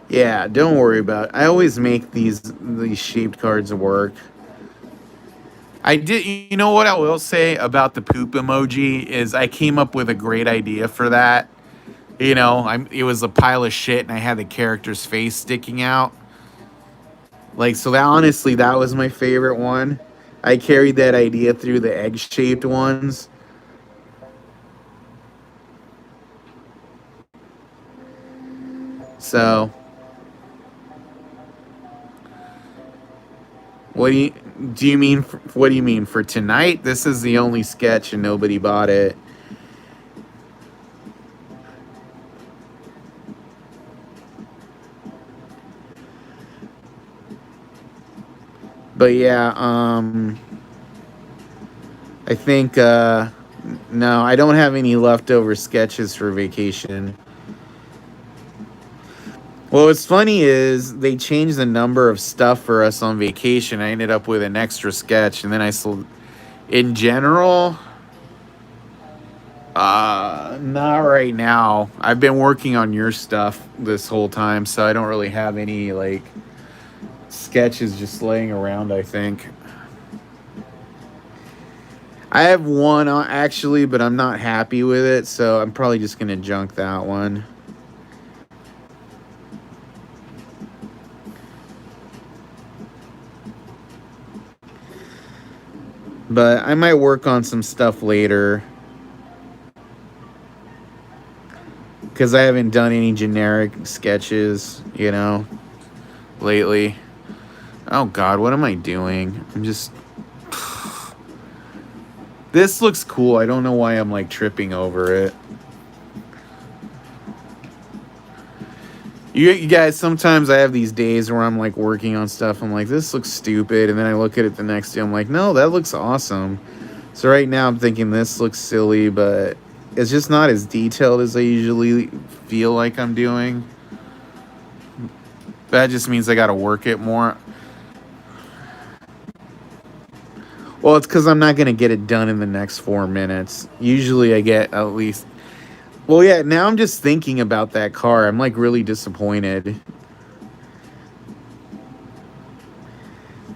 Yeah, don't worry about it. I always make these shaped cards work. I did. You know what I will say about the poop emoji is I came up with a great idea for that. You know, it was a pile of shit, and I had the character's face sticking out. Like, so that honestly, that was my favorite one. I carried that idea through the egg-shaped ones. So, what do you mean? What do you mean for tonight? This is the only sketch, and nobody bought it. But yeah, I think No, I don't have any leftover sketches for vacation. Well, what's funny is they changed the number of stuff for us on vacation. I ended up with an extra sketch, and then I sold. In general, not right now. I've been working on your stuff this whole time, so I don't really have any like sketches just laying around. I think I have one actually, but I'm not happy with it, so I'm probably just gonna junk that one. But I might work on some stuff later because I haven't done any generic sketches, you know, lately. Oh God, what am I doing? I'm just. This looks cool. I don't know why I'm like tripping over it. You guys, sometimes I have these days where I'm like working on stuff. I'm like, this looks stupid. And then I look at it the next day. I'm like, no, that looks awesome. So right now I'm thinking this looks silly, but it's just not as detailed as I usually feel like I'm doing. That just means I got to work it more. Well, it's because I'm not going to get it done in the next 4 minutes. Usually I get at least... Well, yeah, now I'm just thinking about that car. I'm like really disappointed.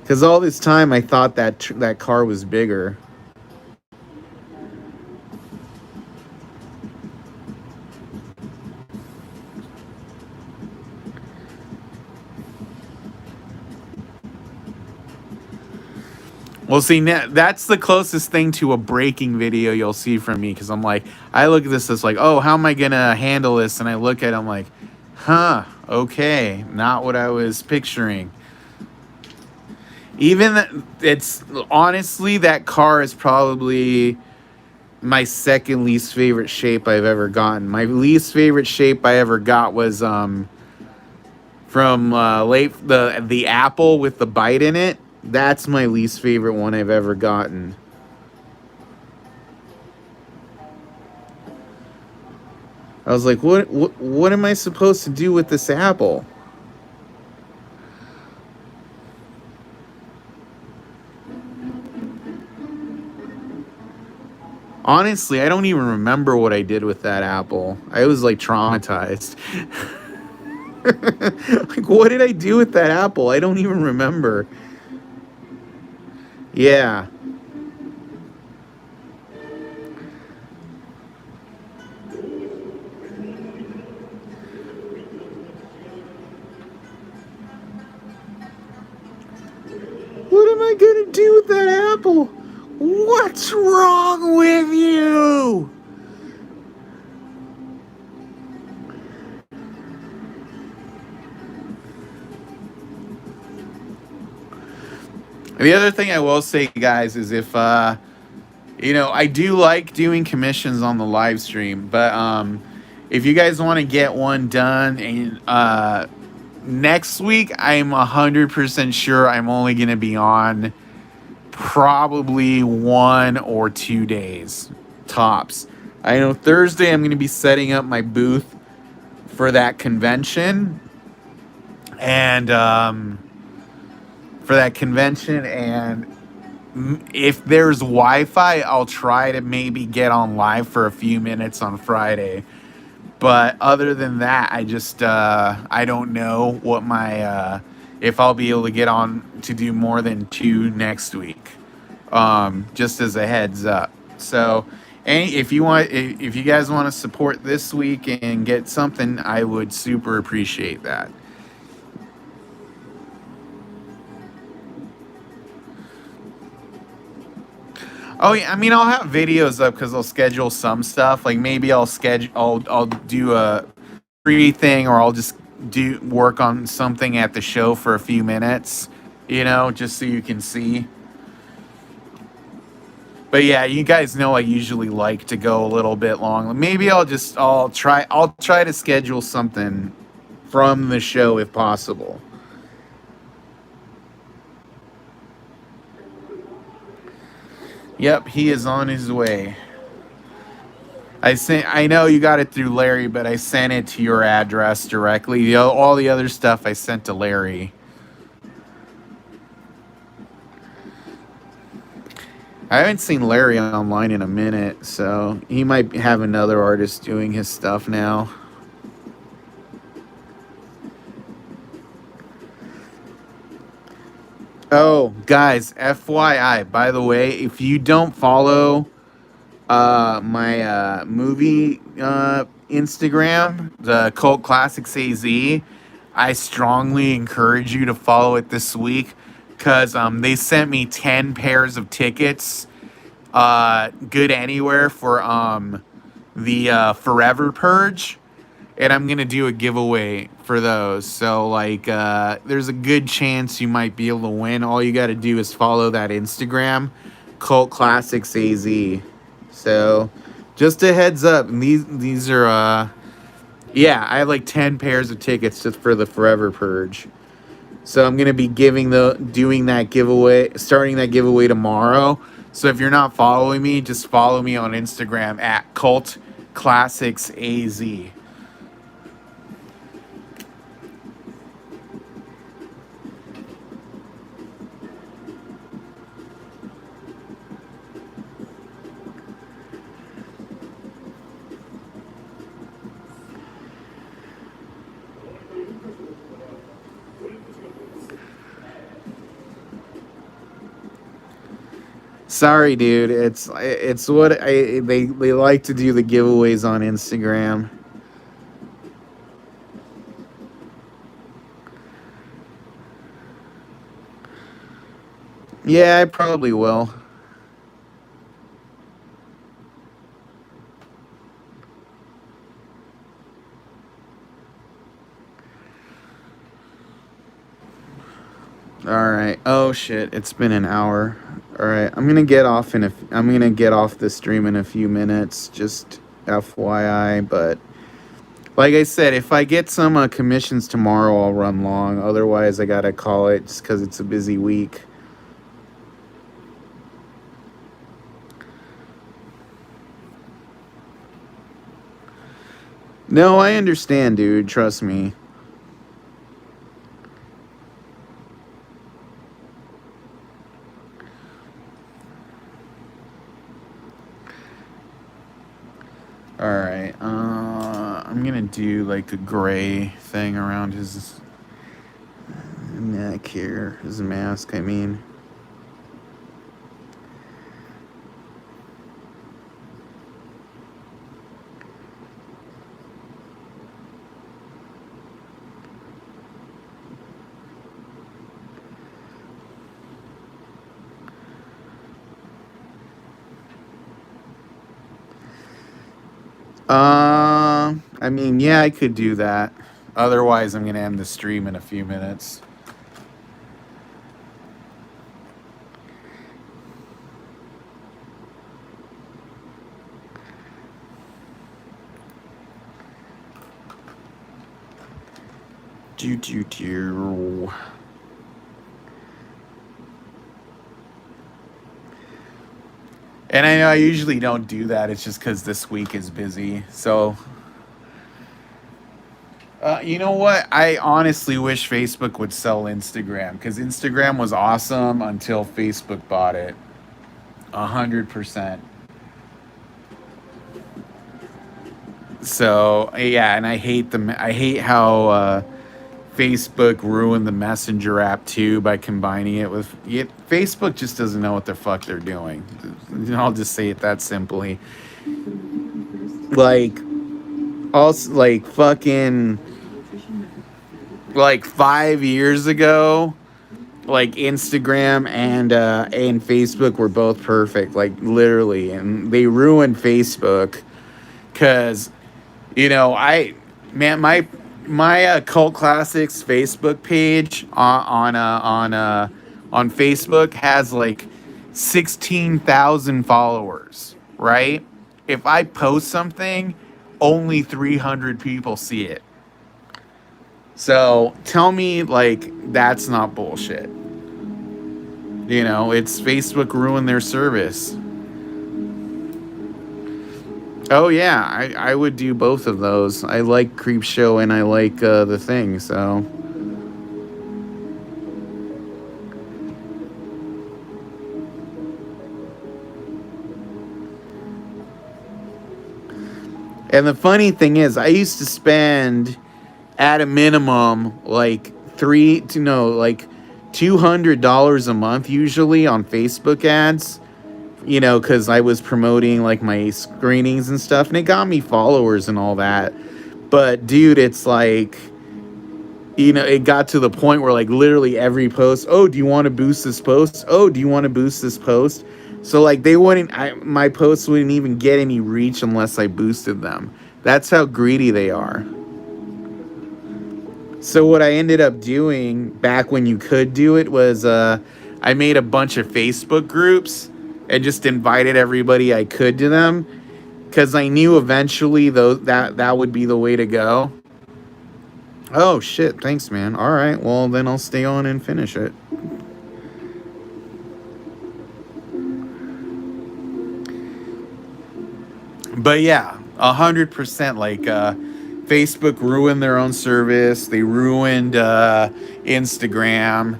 Because all this time I thought that car was bigger. Well, see, that's the closest thing to a breaking video you'll see from me, because I'm like, I look at this as like, oh, how am I going to handle this? And I look at it, I'm like, huh, okay, not what I was picturing. Even it's honestly, that car is probably my second least favorite shape I've ever gotten. My least favorite shape I ever got was from the apple with the bite in it. That's my least favorite one I've ever gotten. I was like, what am I supposed to do with this apple? Honestly, I don't even remember what I did with that apple. I was like traumatized. Like, what did I do with that apple? I don't even remember. Yeah. What am I gonna do with that apple? What's wrong with you? The other thing I will say, guys, is if I do like doing commissions on the live stream, but if you guys want to get one done, and next week, I'm 100% sure I'm only going to be on probably 1 or 2 days tops. I know Thursday I'm going to be setting up my booth for that convention, and if there's Wi-Fi, I'll try to maybe get on live for a few minutes on Friday. But other than that, I don't know what my if I'll be able to get on to do more than 2 next week. Just as a heads up. So, if you guys want to support this week and get something, I would super appreciate that. Oh yeah, I mean, I'll have videos up because I'll schedule some stuff. Like maybe I'll do a free thing, or I'll just do work on something at the show for a few minutes, just so you can see. But yeah, you guys know I usually like to go a little bit long. Maybe I'll try to schedule something from the show if possible. Yep, he is on his way. I know you got it through Larry, but I sent it to your address directly. All the other stuff I sent to Larry. I haven't seen Larry online in a minute, so he might have another artist doing his stuff now. Oh, guys, FYI, by the way, if you don't follow my movie Instagram, the Cult Classics AZ, I strongly encourage you to follow it this week because they sent me 10 pairs of tickets, good anywhere for the Forever Purge, and I'm gonna do a giveaway for those. So like, there's a good chance you might be able to win. All you got to do is follow that Instagram, Cult Classics AZ. So, just a heads up. And these are yeah, I have like 10 pairs of tickets just for the Forever Purge. So I'm gonna be doing that giveaway, starting that giveaway tomorrow. So if you're not following me, just follow me on Instagram at Cult Classics AZ. Sorry, dude. It's what they like to do the giveaways on Instagram. Yeah, I probably will. All right. Oh shit, it's been an hour. All right, I'm gonna get off the stream in a few minutes. Just FYI, but like I said, if I get some commissions tomorrow, I'll run long. Otherwise, I gotta call it just because it's a busy week. No, I understand, dude. Trust me. All right. I'm gonna do like a gray thing around his neck here, his mask. I mean. I mean, yeah, I could do that. Otherwise, I'm gonna end the stream in a few minutes. Do. And I know I usually don't do that. It's just because this week is busy. So, you know what? I honestly wish Facebook would sell Instagram because Instagram was awesome until Facebook bought it. 100%. So yeah, and I hate them. I hate how Facebook ruined the Messenger app too by combining it with it. Facebook just doesn't know what the fuck they're doing. I'll just say it that simply. Like, also, like fucking, like 5 years ago, like Instagram and Facebook were both perfect, like literally, and they ruined Facebook because man, my Cult Classics Facebook page on Facebook has like 16,000 followers, right? If I post something, only 300 people see it. So tell me, like, that's not bullshit. It's Facebook ruined their service. Oh yeah, I would do both of those. I like Creep Show and I like The Thing. So, and the funny thing is, I used to spend at a minimum like like $200 a month usually on Facebook ads. Because I was promoting like my screenings and stuff, and it got me followers and all that. But dude, it's like, it got to the point where like literally every post, oh, do you want to boost this post? Oh, do you want to boost this post? So like my posts wouldn't even get any reach unless I boosted them. That's how greedy they are. So what I ended up doing back when you could do it was I made a bunch of Facebook groups and just invited everybody I could to them because I knew eventually that would be the way to go. Oh shit, thanks man. All right, well then I'll stay on and finish it. But yeah, 100% like Facebook ruined their own service. They ruined Instagram.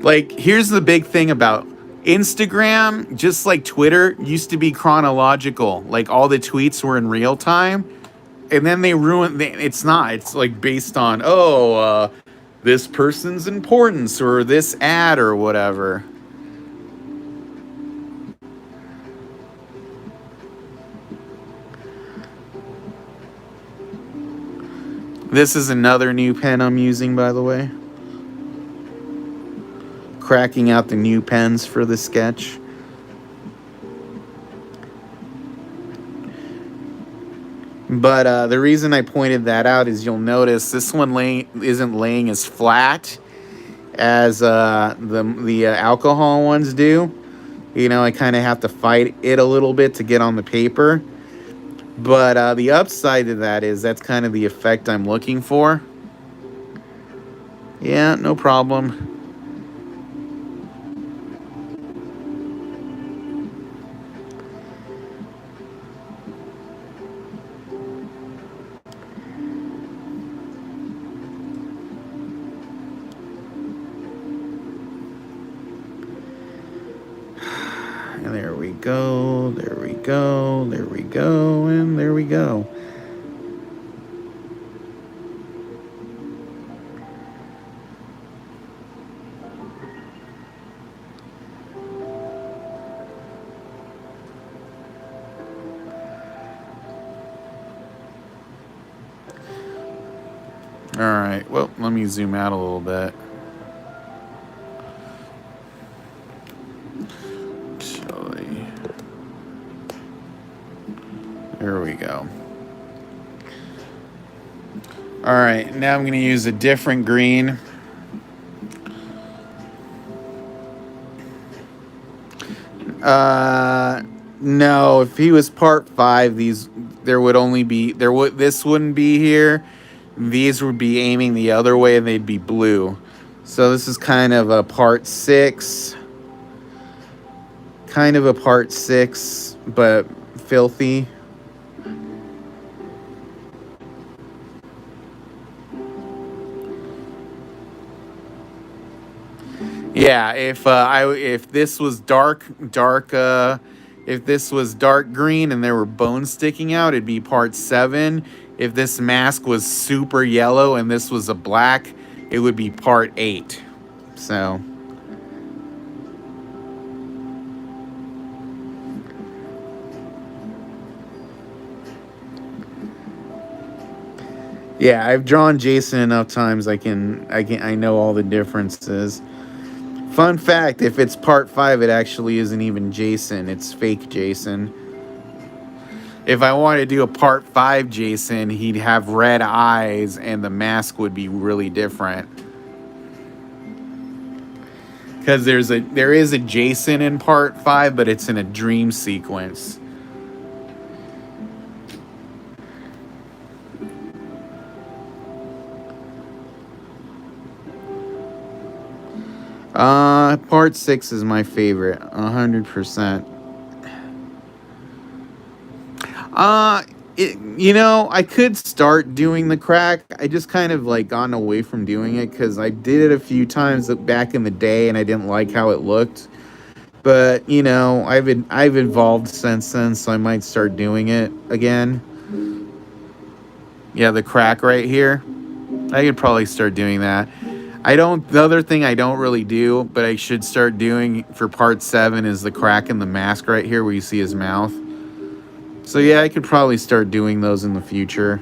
Like, here's the big thing about Instagram, just like Twitter, used to be chronological. Like, all the tweets were in real time. And then they ruined it's not. It's like based on, this person's importance or this ad or whatever. This is another new pen I'm using, by the way. Cracking out the new pens for the sketch. But the reason I pointed that out is you'll notice this one isn't laying as flat as the alcohol ones do. I kind of have to fight it a little bit to get on the paper. But the upside to that is that's kind of the effect I'm looking for. Yeah, no problem. And there we go, there we go, there we go, and there we go. All right, well, let me zoom out a little bit. There we go. All right, now I'm going to use a different green. No, if he was part 5, this wouldn't be here. These would be aiming the other way and they'd be blue. So this is kind of a part 6. Kind of a part 6, but filthy. Yeah, if this was if this was dark green and there were bones sticking out, it'd be part 7. If this mask was super yellow and this was a black, it would be part 8. So yeah, I've drawn Jason enough times I know all the differences. Fun fact, if it's part 5, it actually isn't even Jason. It's fake Jason. If I wanted to do a part 5 Jason, he'd have red eyes and the mask would be really different. Because there is a Jason in part 5, but it's in a dream sequence. Part 6 is my favorite, 100%. Uh, you know, I could start doing the crack. I just kind of like gotten away from doing it because I did it a few times back in the day and I didn't like how it looked. But you know, I've evolved since then, so I might start doing it again. Yeah, the crack right here. I could probably start doing that. I don't. The other thing I don't really do, but I should start doing for part 7 is the crack in the mask right here, where you see his mouth. So yeah, I could probably start doing those in the future.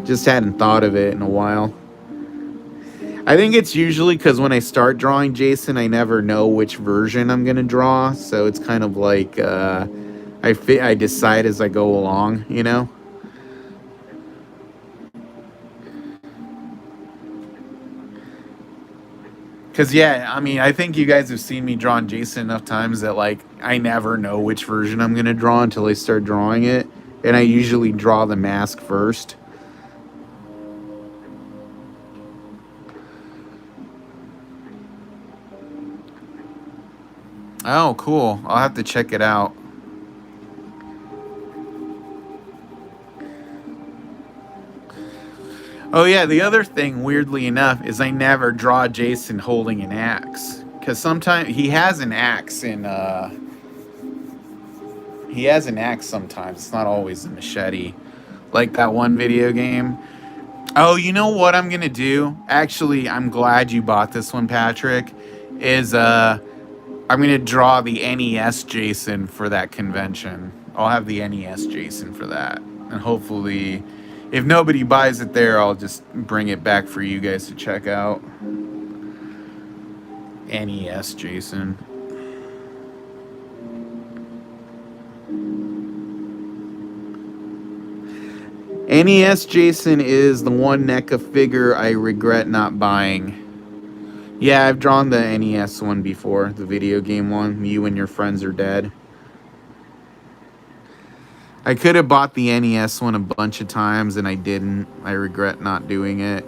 Just hadn't thought of it in a while. I think it's usually because when I start drawing Jason, I never know which version I'm gonna draw. So it's kind of like I decide as I go along, you know. Cause yeah, I mean, I think you guys have seen me drawing Jason enough times that like I never know which version I'm gonna draw until I start drawing it, and I usually draw the mask first. Oh, cool! I'll have to check it out. Oh yeah, the other thing, weirdly enough, is I never draw Jason holding an axe. Cause sometimes he has an axe in he has an axe sometimes. It's not always a machete. Like that one video game. Oh, you know what I'm gonna do? Actually, I'm glad you bought this one, Patrick. Is I'm gonna draw the NES Jason for that convention. I'll have the NES Jason for that. And hopefully if nobody buys it there, I'll just bring it back for you guys to check out. NES Jason. NES Jason is the one NECA figure I regret not buying. Yeah, I've drawn the NES one before, the video game one. You and your friends are dead. I could have bought the NES one a bunch of times and I didn't. I regret not doing it.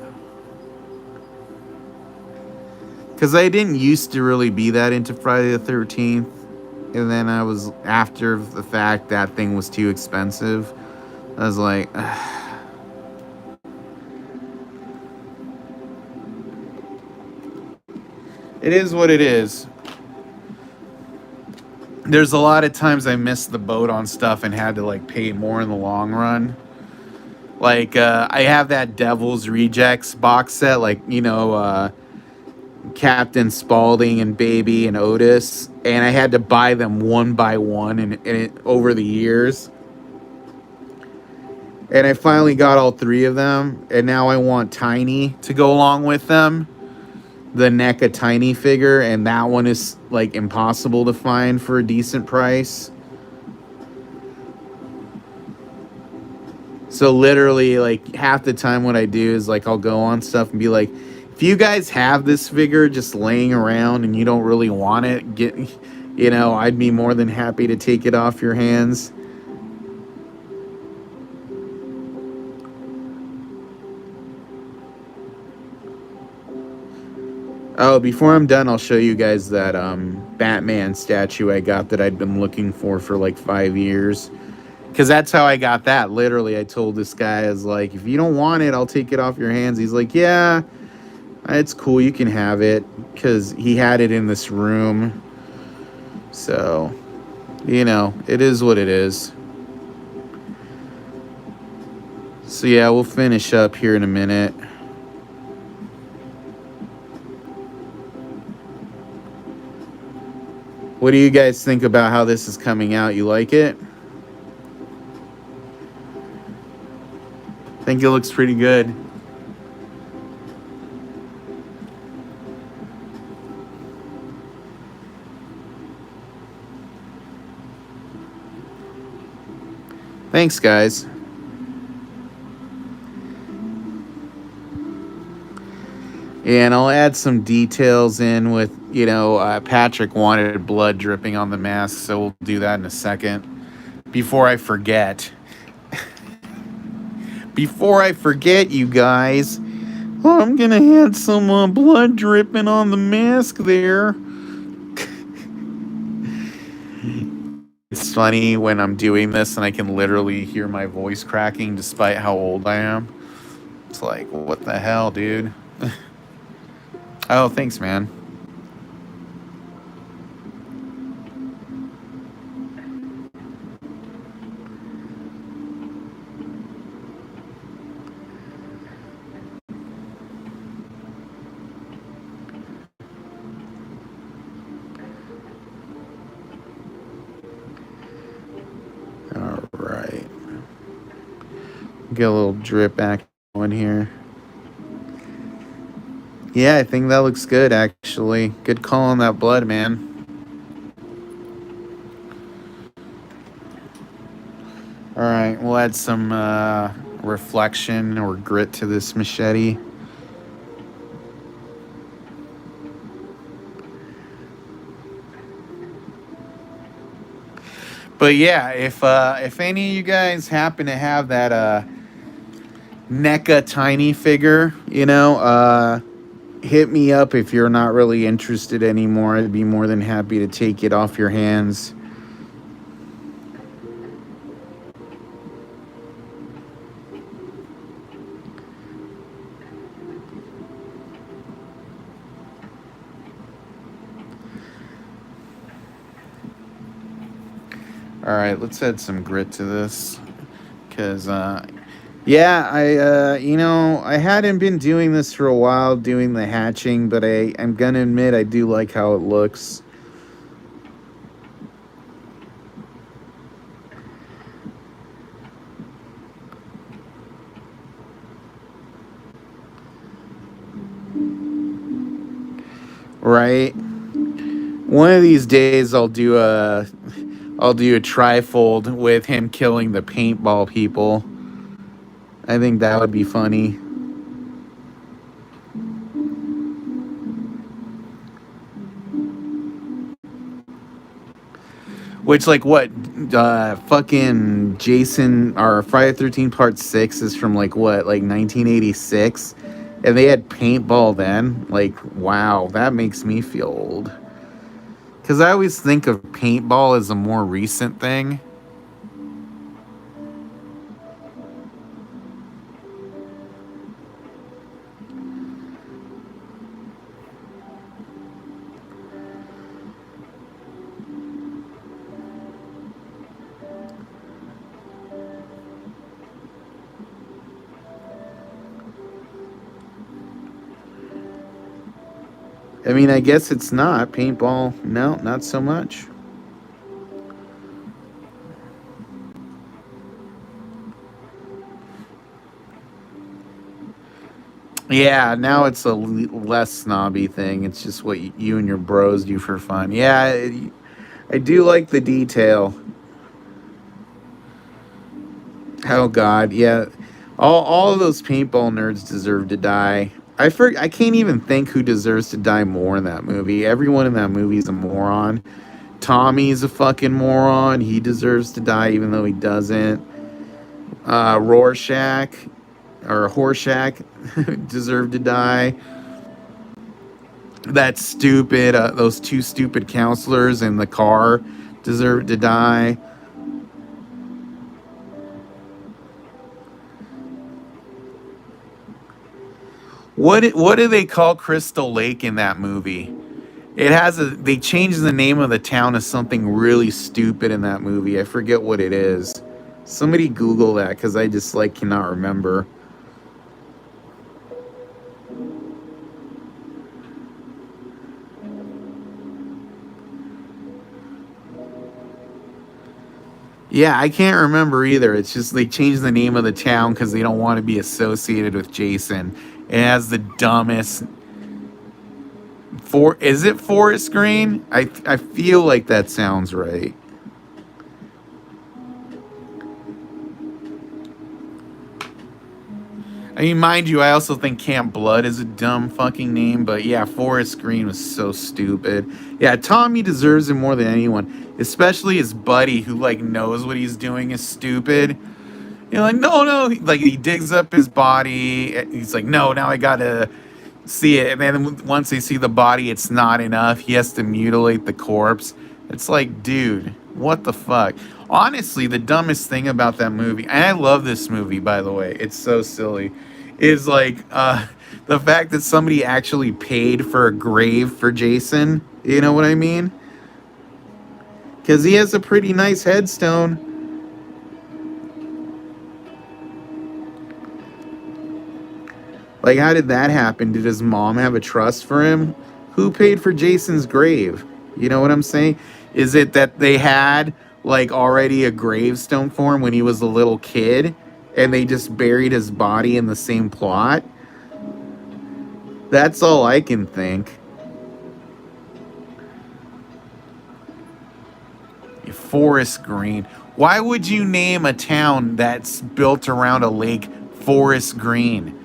Because I didn't used to really be that into Friday the 13th. And then I was, after the fact that thing was too expensive, I was like, it is what it is. There's a lot of times I missed the boat on stuff and had to like pay more in the long run. Like I have that Devil's Rejects box set, like, you know, Captain Spaulding and Baby and Otis, and I had to buy them one by one and over the years. And I finally got all 3 of them, and now I want Tiny to go along with them. The NECA Tiny figure, and that one is like impossible to find for a decent price. So literally, like, half the time what I do is like I'll go on stuff and be like, if you guys have this figure just laying around and you don't really want it, you know, I'd be more than happy to take it off your hands. Oh, before I'm done, I'll show you guys that Batman statue I got that I'd been looking for like 5 years. Because that's how I got that. Literally, I told this guy, I was like, if you don't want it, I'll take it off your hands. He's like, yeah, it's cool. You can have it. Because he had it in this room. So, you know, it is what it is. So, yeah, we'll finish up here in a minute. What do you guys think about how this is coming out? You like it? I think it looks pretty good. Thanks, guys. And I'll add some details in with, you know, Patrick wanted blood dripping on the mask, so we'll do that in a second. Before I forget. Before I forget, you guys, I'm going to add some blood dripping on the mask there. It's funny when I'm doing this and I can literally hear my voice cracking despite how old I am. It's like, what the hell, dude? Oh, thanks, man. All right. Get a little drip back on here. Yeah, I think that looks good, actually. Good call on that blood, man. All right, we'll add some reflection or grit to this machete. But yeah, if any of you guys happen to have that NECA tiny figure, hit me up if you're not really interested anymore. I'd be more than happy to take it off your hands. All right, let's add some grit to this, because yeah, I hadn't been doing this for a while, doing the hatching, but I'm gonna admit I do like how it looks. Right. One of these days I'll do a trifold with him killing the paintball people. I think that would be funny. Which, like, what? Fucking Jason, or Friday 13 Part 6 is from, like, what? Like, 1986? And they had paintball then? Like, wow, that makes me feel old. Because I always think of paintball as a more recent thing. I mean, I guess it's not. Paintball, no, not so much. Yeah, now it's a less snobby thing. It's just what you and your bros do for fun. Yeah, I do like the detail. Oh God, yeah. All of those paintball nerds deserve to die. I can't even think who deserves to die more in that movie. Everyone in that movie is a moron. Tommy's a fucking moron. He deserves to die even though he doesn't. Rorschach or Horshack deserve to die. That stupid, those two stupid counselors in the car deserve to die. What do they call Crystal Lake in that movie? They changed the name of the town to something really stupid in that movie. I forget what it is. Somebody Google that, because I just like cannot remember. Yeah, I can't remember either. It's just they changed the name of the town because they don't want to be associated with Jason. It has the dumbest. Is it Forest Green? I feel like that sounds right. I mean, mind you, I also think Camp Blood is a dumb fucking name, but yeah, Forest Green was so stupid. Yeah, Tommy deserves it more than anyone, especially his buddy who like knows what he's doing is stupid. You're like, no, no, like he digs up his body. He's like, no, now I gotta see it. And then once they see the body, it's not enough. He has to mutilate the corpse. It's like, dude, What the fuck? Honestly, the dumbest thing about that movie, and I love this movie, by the way, it's so silly, is like the fact that somebody actually paid for a grave for Jason. You know what I mean? Because he has a pretty nice headstone. Like, how did that happen? Did his mom have a trust for him? Who paid for Jason's grave? You know what I'm saying? Is it that they had, like, already a gravestone for him when he was a little kid and they just buried his body in the same plot? That's all I can think. Forest Green. Why would you name a town that's built around a lake Forest Green?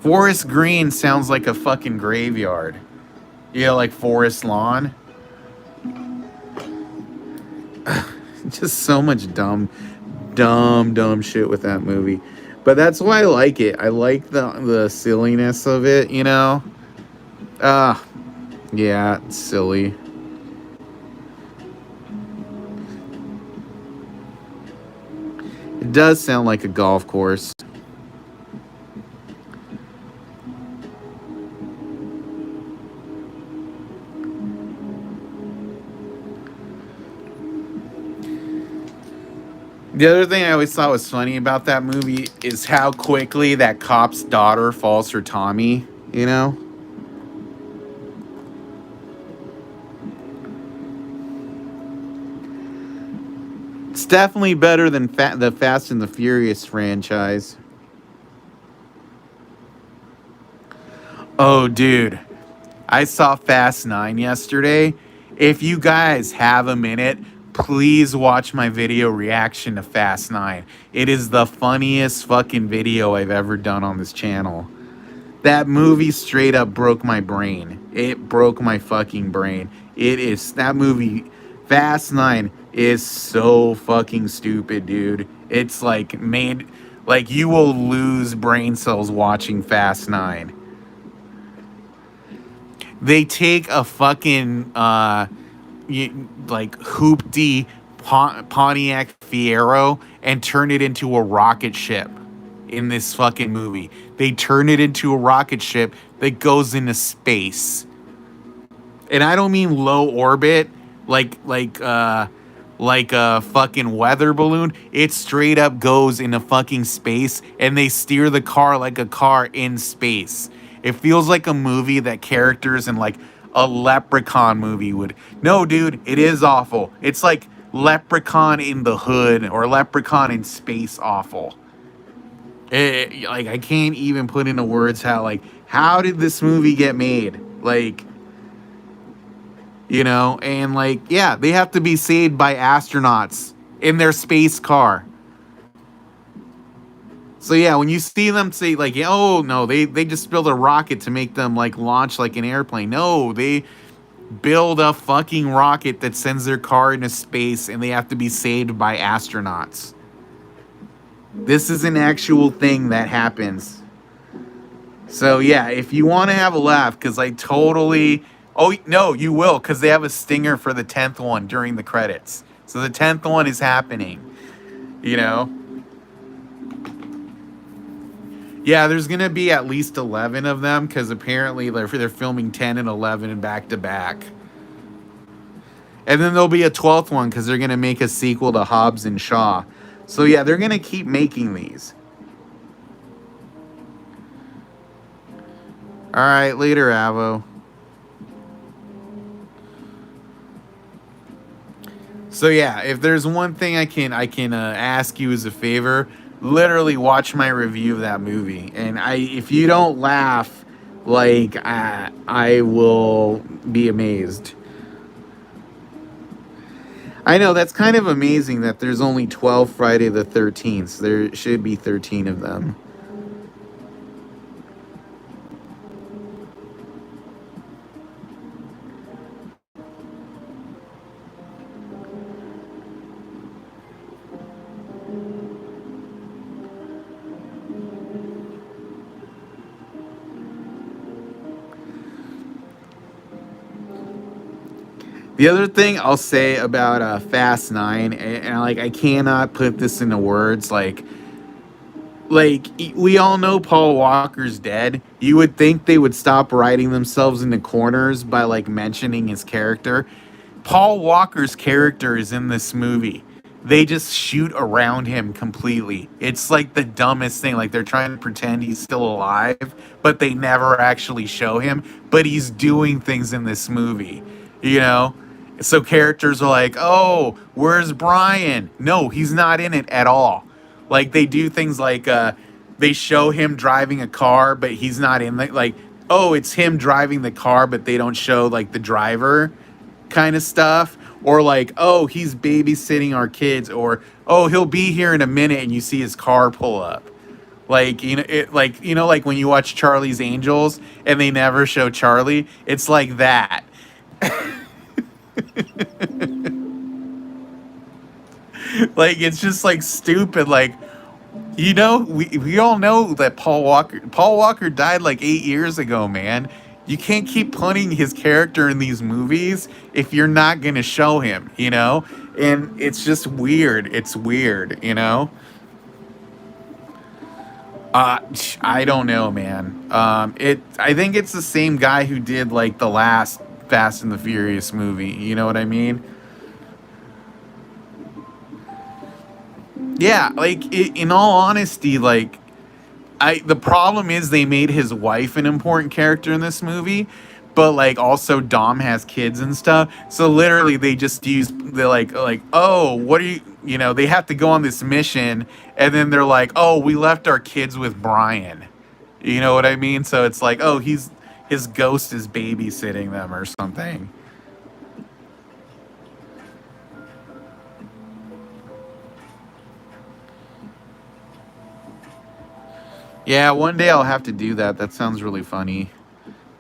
Forest Green sounds like a fucking graveyard. Yeah, like Forest Lawn. Just so much dumb shit with that movie. But that's why I like it. I like the silliness of it, you know? Ah, yeah, it's silly. It does sound like a golf course. The other thing I always thought was funny about that movie is how quickly that cop's daughter falls for Tommy, you know? It's definitely better than the Fast and the Furious franchise. Oh, dude. I saw Fast 9 yesterday. If you guys have a minute, please watch my video reaction to Fast 9. It is the funniest fucking video I've ever done on this channel. That movie straight up broke my brain. It broke my fucking brain. It is that movie Fast 9 is so fucking stupid, dude. It's like made like you will lose brain cells watching Fast 9. They take a fucking like hoopty Pontiac Fiero and turn it into a rocket ship in this fucking movie. They turn it into a rocket ship that goes into space. And I don't mean low orbit like a fucking weather balloon. It straight up goes into fucking space and they steer the car like a car in space. It feels like a movie that characters in like a Leprechaun movie would. No, dude, it is awful. It's like Leprechaun in the Hood or Leprechaun in space awful. Like I can't even put into words how did this movie get made? Like, you know, and like, yeah, they have to be saved by astronauts in their space car. So yeah, when you see them say like, oh no, they just build a rocket to make them like launch like an airplane. No, they build a fucking rocket that sends their car into space and they have to be saved by astronauts. This is an actual thing that happens. So yeah, if you want to have a laugh, because I totally, oh no, you will, because they have a stinger for the 10th one during the credits. So the 10th one is happening, you know. Yeah, there's gonna be at least 11 of them because apparently they're filming 10 and 11 back to back. And then there'll be a 12th one because they're gonna make a sequel to Hobbs and Shaw. So yeah, they're gonna keep making these. All right, later, Avo. So yeah, if there's one thing I can ask you as a favor, literally watch my review of that movie. And if you don't laugh, like I will be amazed. I know that's kind of amazing that there's only 12 Friday the 13th. So there should be 13 of them. The other thing I'll say about Fast Nine, and like I cannot put this into words, like we all know Paul Walker's dead. You would think they would stop writing themselves into corners by like mentioning his character. Paul Walker's character is in this movie. They just shoot around him completely. It's like the dumbest thing. Like they're trying to pretend he's still alive, but they never actually show him. But he's doing things in this movie, you know? So characters are like, oh, where's Brian? No, he's not in it at all. Like they do things like they show him driving a car, but he's not in the like, oh, it's him driving the car, but they don't show like the driver kind of stuff, or like, oh, he's babysitting our kids, or oh, he'll be here in a minute and you see his car pull up. Like, like when you watch Charlie's Angels and they never show Charlie, it's like that. Like it's just like stupid. Like, we all know that Paul Walker died like 8 years ago, man. You can't keep putting his character in these movies if you're not gonna show him, And it's just weird. It's weird. I don't know, man. I think it's the same guy who did like the last Fast and the Furious movie. You know what I mean? Yeah, like in all honesty, like the problem is they made his wife an important character in this movie, but like also Dom has kids and stuff. So literally they just use they're like, oh, what are they have to go on this mission, and then they're like, oh, we left our kids with Brian. You know what I mean? So it's like, oh, his ghost is babysitting them or something. Yeah, one day I'll have to do that. That sounds really funny.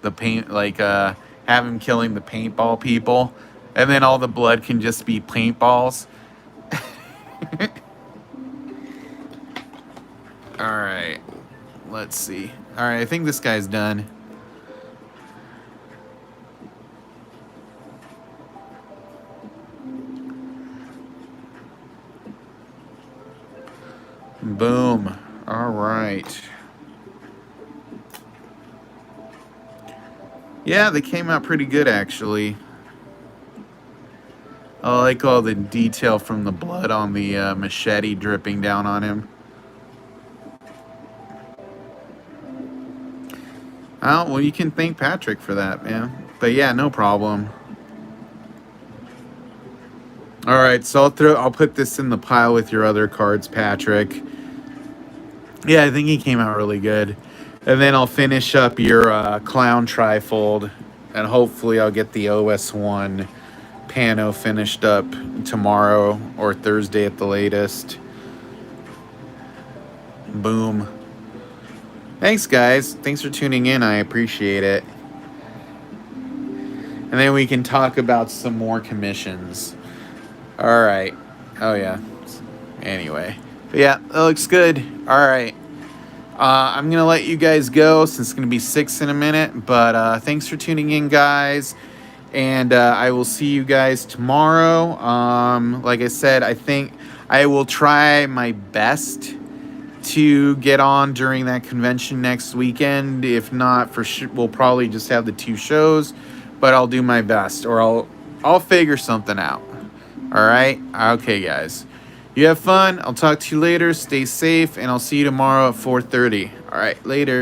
The paint, like have him killing the paintball people, and then all the blood can just be paintballs. All right, let's see. All right, I think this guy's done. Boom. All right. Yeah, they came out pretty good actually. I like all the detail from the blood on the machete dripping down on him. Oh, well, you can thank Patrick for that, man. But yeah, no problem. All right, so I'll put this in the pile with your other cards, Patrick. Yeah, I think he came out really good. And then I'll finish up your clown trifold, and hopefully I'll get the OS1 pano finished up tomorrow or Thursday at the latest. Boom. Thanks, guys. Thanks for tuning in. I appreciate it. And then we can talk about some more commissions. All right. Oh, yeah. Anyway. But yeah, that looks good. All right. I'm going to let you guys go since it's going to be 6 in a minute. But thanks for tuning in, guys. And I will see you guys tomorrow. Like I said, I think I will try my best to get on during that convention next weekend. If not, for sure, we'll probably just have the 2 shows. But I'll do my best, or I'll figure something out. All right? Okay, guys. You have fun. I'll talk to you later. Stay safe, and I'll see you tomorrow at 4:30. All right, later.